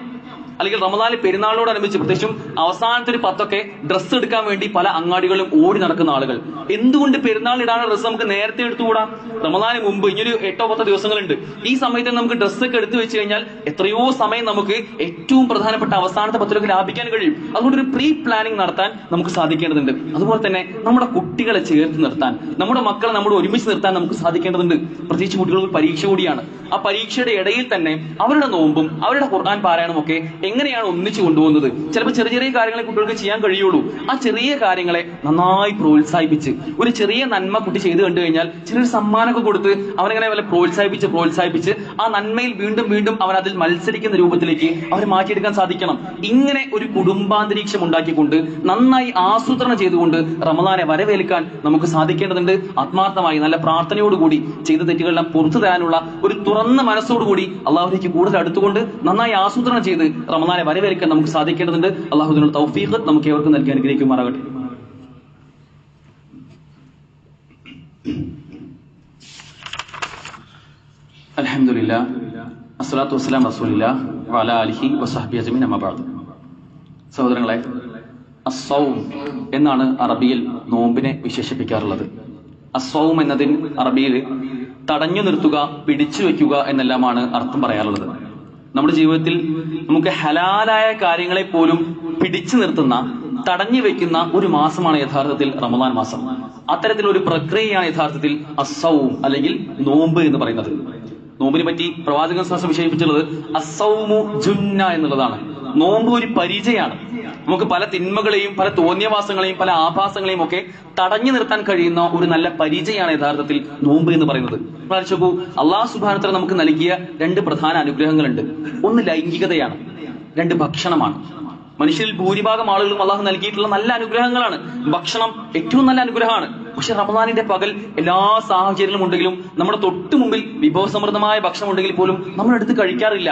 അല്ലെങ്കിൽ റമദാനിൽ പെരുന്നാളിനോടനുബന്ധിച്ച് പ്രത്യേകിച്ചും അവസാനത്തെ ഒരു 10 ഡ്രസ്സ് എടുക്കാൻ വേണ്ടി പല അങ്ങാടികളും ഓടി നടക്കുന്ന ആളുകൾ. എന്തുകൊണ്ട് പെരുന്നാളിന് ഇടാനുള്ള ഡ്രസ്സ് നമുക്ക് നേരത്തെ എടുത്തുകൂടാ? റമദാന് മുമ്പ് ഇനിയൊരു 8-10 ദിവസങ്ങളുണ്ട്. ഈ സമയത്ത് നമുക്ക് ഡ്രസ്സൊക്കെ എടുത്തു വെച്ച് കഴിഞ്ഞാൽ എത്രയോ സമയം നമുക്ക് ഏറ്റവും പ്രധാനപ്പെട്ട അവസാനത്തെ 10 ലാഭിക്കാൻ കഴിയും. അതുകൊണ്ട് ഒരു പ്രീ പ്ലാനിങ് നടത്താൻ നമുക്ക് സാധിക്കേണ്ടതുണ്ട്. അതുപോലെ തന്നെ നമ്മുടെ കുട്ടികളെ ചേർത്ത് നിർത്താൻ, നമ്മുടെ മക്കളെ നമ്മൾ ഒരുമിച്ച് നിർത്താൻ നമുക്ക് സാധിക്കേണ്ടതുണ്ട്. പ്രത്യേകിച്ച് കുട്ടികൾക്ക് പരീക്ഷ കൂടിയാണ്. ആ പരീക്ഷയുടെ ഇടയിൽ തന്നെ അവരുടെ നോമ്പും അവരുടെ ഖുർആൻ പാരായണവും ഒക്കെ എങ്ങനെയാണ് ഒന്നിച്ചു കൊണ്ടുപോകുന്നത്? ചിലപ്പോൾ ചെറിയ ചെറിയ കാര്യങ്ങളെ കുട്ടികൾക്ക് ചെയ്യാൻ കഴിയുള്ളൂ. ആ ചെറിയ കാര്യങ്ങളെ നന്നായി പ്രോത്സാഹിപ്പിച്ച് ഒരു ചെറിയ നന്മ കുട്ടി ചെയ്തു കണ്ടു കഴിഞ്ഞാൽ ചിലർ സമ്മാനമൊക്കെ കൊടുത്ത് അവനെങ്ങനെ വല്ല പ്രോത്സാഹിപ്പിച്ച് ആ നന്മയിൽ വീണ്ടും വീണ്ടും അവൻ അതിൽ മത്സരിക്കുന്ന രൂപത്തിലേക്ക് അവരെ മാറ്റിയെടുക്കാൻ സാധിക്കണം. ഇങ്ങനെ ഒരു കുടുംബാന്തരീക്ഷം ഉണ്ടാക്കിക്കൊണ്ട് നന്നായി ആസൂത്രണം ചെയ്തുകൊണ്ട് റമദാനെ വരവേൽക്കാൻ നമുക്ക് സാധിക്കേണ്ടതുണ്ട്. ആത്മാർത്ഥമായി നല്ല പ്രാർത്ഥനയോടുകൂടി ചെയ്ത തെറ്റുകളെല്ലാം പുറത്തു തരാനുള്ള ഒരു തുറന്ന മനസ്സോടുകൂടി അള്ളാഹുലേക്ക് കൂടുതൽ അടുത്തുകൊണ്ട് നന്നായി ആസൂത്രണം ചെയ്ത് റമദാനെ വരവേൽക്കാൻ നമുക്ക് സാധിക്കേണ്ടതുണ്ട്. അള്ളാഹു ഇതിനുള്ള തൗഫീഖ് നമുക്ക് ഏവർക്കും നൽകി അനുഗ്രഹിക്കുമാറാകട്ടെ. അൽഹംദുലില്ലാഹ് അസ്സലാത്തു വസ്സലാമു റസൂലില്ലാഹ് വഅലാ ആലിഹി വസഹ്ബിഹി അജ്മഈൻ അമ്മാ ബഅദ്. സഹോദരങ്ങളെ, അസ്സൗം എന്നാണ് അറബിയിൽ നോമ്പിനെ വിശേഷിപ്പിക്കാറുള്ളത്. അസ്സൗം എന്നതിന് അറബിയിൽ തടഞ്ഞു നിർത്തുക, പിടിച്ചു വെക്കുക എന്നെല്ലാമാണ് അർത്ഥം പറയാറുള്ളത്. നമ്മുടെ ജീവിതത്തിൽ നമുക്ക് ഹലാലായ കാര്യങ്ങളെ പോലും പിടിച്ചു നിർത്തുന്ന, തടഞ്ഞു വെക്കുന്ന ഒരു മാസമാണ് യഥാർത്ഥത്തിൽ റമദാൻ മാസം. അത്തരത്തിലൊരു പ്രക്രിയയാണ് യഥാർത്ഥത്തിൽ അസ്സൗം അല്ലെങ്കിൽ നോമ്പ് എന്ന് പറയുന്നത്. നോമ്പിനെ പറ്റി പ്രവാചകൻ വിശേഷിപ്പിച്ചുള്ളത് അസ്സൗമു ജുന്ന എന്നുള്ളതാണ്. നോമ്പ് ഒരു പരിചയാണ്. നമുക്ക് പല തിന്മകളെയും പല തോന്നിയവാസങ്ങളെയും പല ആഭാസങ്ങളെയും ഒക്കെ തടഞ്ഞു നിർത്താൻ കഴിയുന്ന ഒരു നല്ല പരിചയമാണ് യഥാർത്ഥത്തിൽ നോമ്പ് എന്ന് പറയുന്നത്. നോക്കൂ, അള്ളാഹു സുബ്ഹാനഹു വ തആല നമുക്ക് നൽകിയ 2 പ്രധാന അനുഗ്രഹങ്ങളുണ്ട്. ഒന്ന് ലൈംഗികതയാണ്, 2 ഭക്ഷണമാണ്. മനുഷ്യരിൽ ഭൂരിഭാഗം ആളുകളും അള്ളാഹു നൽകിയിട്ടുള്ള നല്ല അനുഗ്രഹങ്ങളാണ്. ഭക്ഷണം ഏറ്റവും നല്ല അനുഗ്രഹമാണ്. പക്ഷെ റമദാനിന്റെ പകൽ എല്ലാ സാഹചര്യങ്ങളും ഉണ്ടെങ്കിലും നമ്മുടെ തൊട്ടു മുമ്പിൽ വിഭവസമൃദ്ധമായ ഭക്ഷണം ഉണ്ടെങ്കിൽ പോലും നമ്മൾ എടുത്ത് കഴിക്കാറില്ല.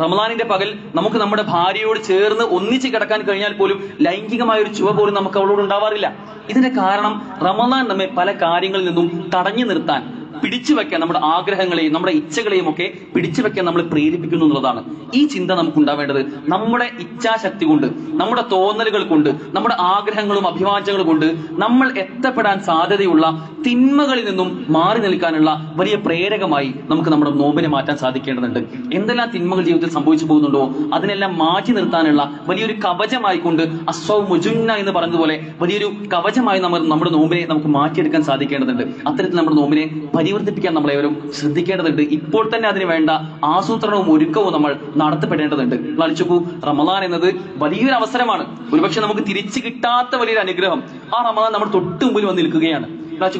റമദാനിന്റെ പകൽ നമുക്ക് നമ്മുടെ ഭാര്യയോട് ചേർന്ന് ഒന്നിച്ച് കിടക്കാൻ കഴിഞ്ഞാൽ പോലും ലൈംഗികമായ ഒരു ചുവ പോലും നമുക്ക് അവളോട് ഉണ്ടാവാറില്ല. ഇതിന്റെ കാരണം റമദാൻ നമ്മെ പല കാര്യങ്ങളിൽ നിന്നും തടഞ്ഞു നിർത്താൻ, പിടിച്ചു വെക്കാൻ, നമ്മുടെ ആഗ്രഹങ്ങളെയും നമ്മുടെ ഇച്ഛകളെയും ഒക്കെ പിടിച്ചു വെക്കാൻ നമ്മൾ പ്രേരിപ്പിക്കുന്നു എന്നുള്ളതാണ്. ഈ ചിന്ത നമുക്ക് ഉണ്ടാവേണ്ടത് നമ്മുടെ ഇച്ഛാശക്തി കൊണ്ട്, നമ്മുടെ തോന്നലുകൾ കൊണ്ട്, നമ്മുടെ ആഗ്രഹങ്ങളും അഭിവാഞ്ചങ്ങളും കൊണ്ട് നമ്മൾ എത്തപ്പെടാൻ സാധ്യതയുള്ള തിന്മകളിൽ നിന്നും മാറി നിൽക്കാനുള്ള വലിയ പ്രേരകമായി നമുക്ക് നമ്മുടെ നോമ്പിനെ മാറ്റാൻ സാധിക്കേണ്ടതുണ്ട്. എന്തെല്ലാം തിന്മകൾ ജീവിതത്തിൽ സംഭവിച്ചു പോകുന്നുണ്ടോ അതിനെല്ലാം മാറ്റി നിർത്താനുള്ള വലിയൊരു കവചമായിക്കൊണ്ട് അസ്വൗമു ജുന്ന എന്ന് പറഞ്ഞതുപോലെ വലിയൊരു കവചമായി നമ്മുടെ നോമ്പിനെ നമുക്ക് മാറ്റിയെടുക്കാൻ സാധിക്കേണ്ടതുണ്ട്. അത്തരത്തിൽ നമ്മുടെ നോമ്പിനെ പരിവർത്തിപ്പിക്കാൻ നമ്മളേവരും ശ്രദ്ധിക്കേണ്ടതുണ്ട്. ഇപ്പോൾ തന്നെ അതിന് വേണ്ട ആസൂത്രണവും ഒരുക്കവും നമ്മൾ നടത്തപ്പെടേണ്ടതുണ്ട്. ആലോചിക്കൂ, റമദാൻ എന്നത് വലിയൊരു അവസരമാണ്. ഒരുപക്ഷെ നമുക്ക് തിരിച്ചു കിട്ടാത്ത വലിയൊരു അനുഗ്രഹം. ആ റമദാൻ നമ്മൾ തൊട്ട് മുമ്പിൽ വന്ന് നിൽക്കുകയാണ്.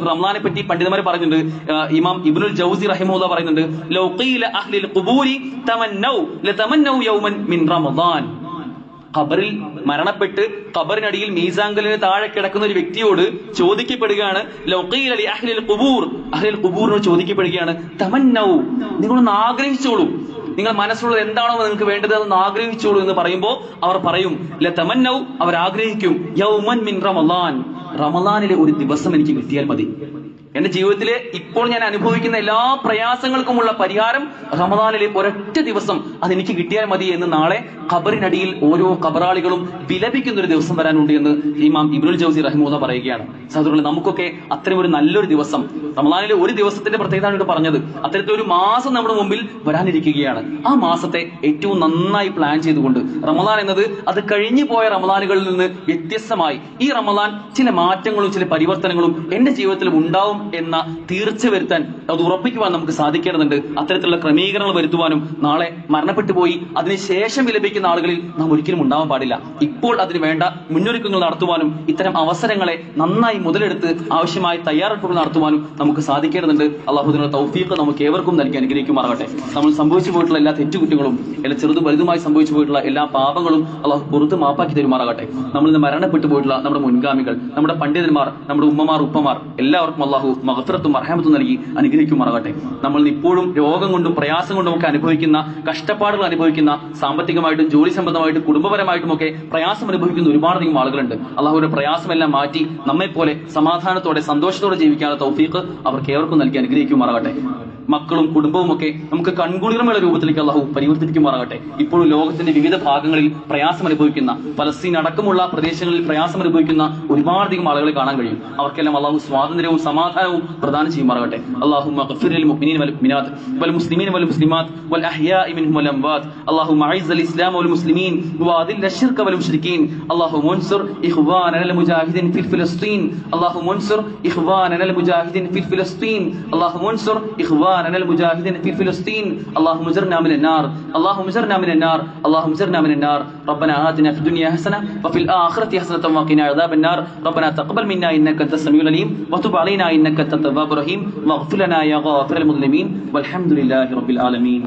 റമദാനെ പറ്റി പണ്ഡിതന്മാർ പറഞ്ഞിട്ടുണ്ട്. ഇമാം ഇബ്നുൽ ജൗസി റഹിമഹുല്ലാഹ് പറയുന്നുണ്ട്, ലൗ ഖീല അഹ്ലിൽ ഖുബൂരി തമന്നൗ ലതമന്നൗ യൗമൻ മിൻ റമദാൻ. ഖബറിൽ മരണപ്പെട്ട് ഖബറിനടിയിൽ മീസാങ്കലിന് താഴെ കിടക്കുന്ന ഒരു വ്യക്തിയോട് ചോദിക്കപ്പെടുകയാണ്, ലൗ ഖീല ലി അഹ്ലിൽ ഖുബൂർ, അഹ്ലിൽ ഖുബൂറിനോട് ചോദിക്കപ്പെടുകയാണ്, തമന്നൗ, നിങ്ങളൊന്ന് ആഗ്രഹിച്ചോളൂ, നിങ്ങൾ മനസ്സിലുള്ളത് എന്താണോ നിങ്ങൾക്ക് വേണ്ടത് അതൊന്ന് ആഗ്രഹിച്ചോളൂ എന്ന് പറയുമ്പോൾ അവർ പറയും, ലതമന്നൗ, അവർ ആഗ്രഹിക്കും, യൗമൻ മിൻ റമദാൻ, റമദാനിലെ ഒരു ദിവസം എനിക്ക് കിട്ടിയാൽ മതി. എന്റെ ജീവിതത്തിലെ ഇപ്പോൾ ഞാൻ അനുഭവിക്കുന്ന എല്ലാ പ്രയാസങ്ങൾക്കുമുള്ള പരിഹാരം റമദാനിലെ ഒരൊറ്റ ദിവസം അതെനിക്ക് കിട്ടിയാൽ മതി എന്ന് നാളെ ഖബറിനടിയിൽ ഓരോ ഖബറാളികളും വിലപിക്കുന്ന ഒരു ദിവസം വരാനുണ്ട് എന്ന് ഇമാം ഇബ്നുൽ ജൗസി റഹിമഹുല്ലാഹ് പറയുകയാണ്. സഹോദരങ്ങളെ, നമുക്കൊക്കെ അത്തരം ഒരു നല്ലൊരു ദിവസം, റമദാനിലെ ഒരു ദിവസത്തിന്റെ പ്രത്യേകതയാണ് ഇവിടെ പറഞ്ഞത്. അത്തരത്തിലൊരു മാസം നമ്മുടെ മുമ്പിൽ വരാനിരിക്കുകയാണ്. ആ മാസത്തെ ഏറ്റവും നന്നായി പ്ലാൻ ചെയ്തുകൊണ്ട് റമദാൻ എന്നത് അത് കഴിഞ്ഞു പോയ റമദാനുകളിൽ നിന്ന് വ്യത്യസ്തമായി ഈ റമദാൻ ചില മാറ്റങ്ങളും ചില പരിവർത്തനങ്ങളും എന്റെ ജീവിതത്തിലും ഉണ്ടാവും എന്ന തീർച്ച വരുത്താൻ, അത് ഉറപ്പിക്കുവാൻ നമുക്ക് സാധിക്കേണ്ടതുണ്ട്. അത്തരത്തിലുള്ള ക്രമീകരണങ്ങൾ വരുത്തുവാനും നാളെ മരണപ്പെട്ടു പോയി അതിനുശേഷം വിലപിക്കുന്ന ആളുകളിൽ നാം ഒരിക്കലും ഉണ്ടാവാൻ പാടില്ല. ഇപ്പോൾ അതിന് വേണ്ട മുന്നൊരുക്കങ്ങൾ നടത്തുവാനും ഇത്തരം അവസരങ്ങളെ നന്നായി മുതലെടുത്ത് ആവശ്യമായ തയ്യാറെടുപ്പുകൾ നടത്തുവാനും നമുക്ക് സാധിക്കേണ്ടതുണ്ട്. അള്ളാഹുവിന്റെ തൗഫീഖ് നമുക്ക് ഏവർക്കും നൽകി അനുഗ്രഹിക്കുമാറാകട്ടെ. നമ്മൾ സംഭവിച്ചു പോയിട്ടുള്ള എല്ലാ തെറ്റുകുറ്റങ്ങളും, എല്ലാ ചെറുതും വലുതുമായി സംഭവിച്ചു പോയിട്ടുള്ള എല്ലാ പാപങ്ങളും അള്ളാഹു പുറത്ത് മാപ്പാക്കി തരുമാറാകട്ടെ. നമ്മൾ ഇന്ന് മരണപ്പെട്ടു പോയിട്ടുള്ള നമ്മുടെ മുൻഗാമികൾ, നമ്മുടെ പണ്ഡിതന്മാർ, നമ്മുടെ ഉമ്മമാർ, ഉപ്പമാർ, എല്ലാവർക്കും അള്ളാഹു മഗ്ഫിറത്തും മർഹമത്തും നൽകി അനുഗ്രഹിക്കുമാറാകട്ടെ. നമ്മൾ ഇപ്പോഴും രോഗം കൊണ്ടും പ്രയാസം കൊണ്ടും ഒക്കെ അനുഭവിക്കുന്ന, കഷ്ടപ്പാടുകൾ അനുഭവിക്കുന്ന, സാമ്പത്തികമായിട്ടും ജോലി സംബന്ധമായിട്ടും കുടുംബപരമായിട്ടും ഒക്കെ പ്രയാസം അനുഭവിക്കുന്ന ഒരുപാടധികം ആളുകളുണ്ട്. അള്ളാഹുവിന്റെ പ്രയാസമെല്ലാം മാറ്റി നമ്മെ പോലെ സമാധാനത്തോടെ സന്തോഷത്തോടെ ജീവിക്കാനുള്ള തൗഫീഖ് അവർക്ക് ഏവർക്കും നൽകി അനുഗ്രഹിക്കുമാറാകട്ടെ. മക്കളും കുടുംബവും ഒക്കെ നമുക്ക് കൺകുളിർമയുള്ള രൂപത്തിലേക്ക് അള്ളാഹു പരിവർത്തിപ്പിക്കുമാറാകട്ടെ. ഇപ്പോഴും ലോകത്തിന്റെ വിവിധ ഭാഗങ്ങളിൽ പ്രയാസം അനുഭവിക്കുന്ന, പലസ്തീൻ അടക്കമുള്ള പ്രദേശങ്ങളിൽ പ്രയാസം അനുഭവിക്കുന്ന ഒരുപാടധികം ആളുകളെ കാണാൻ കഴിയും. അവർക്കെല്ലാം അള്ളാഹു സ്വാതന്ത്ര്യവും സമാധാനവും പ്രദാനം ചെയ്യുമാറാകട്ടെ. അല്ലാഹുമ്മ ഗ്ഫിർ ലിൽ മുഅ്മിനീന വൽ മുഅ്മിനാത്ത് വൽ മുസ്ലിമീന വൽ മുസ്ലിമാത്ത് വൽ അഹ്യാഇ മിൻഹും വൽ അംവാത്ത്. അല്ലാഹുമ്മ അഇസ്സൽ ഇസ്ലാമ വൽ മുസ്ലിമീൻ വഅദില്ല അശ്ശിർക വൽ മുശ്രിക്കീൻ. അല്ലാഹുമ്മ അൻസുർ ഇഖ്വാനനൽ മുജാഹിദീൻ ഫി ഫലസ്തീൻ. അല്ലാഹുമ്മ അൻസുർ ഇഖ്വാനനൽ മുജാഹിദീൻ ഫി ഫലസ്തീൻ. അല്ലാഹുമ്മ അൻസുർ ഇഖ്വാനനൽ المجاهدين في فلسطين. اللهم اجرنا من النار، اللهم اجرنا من النار، اللهم اجرنا من النار. ربنا آتنا في الدنيا حسنة وفي الآخرة حسنة وقنا عذاب النار. ربنا تقبل منا إنك أنت السميع العليم وتب علينا إنك أنت التواب الرحيم واغفر لنا يا غافر المذنبين والحمد لله رب العالمين.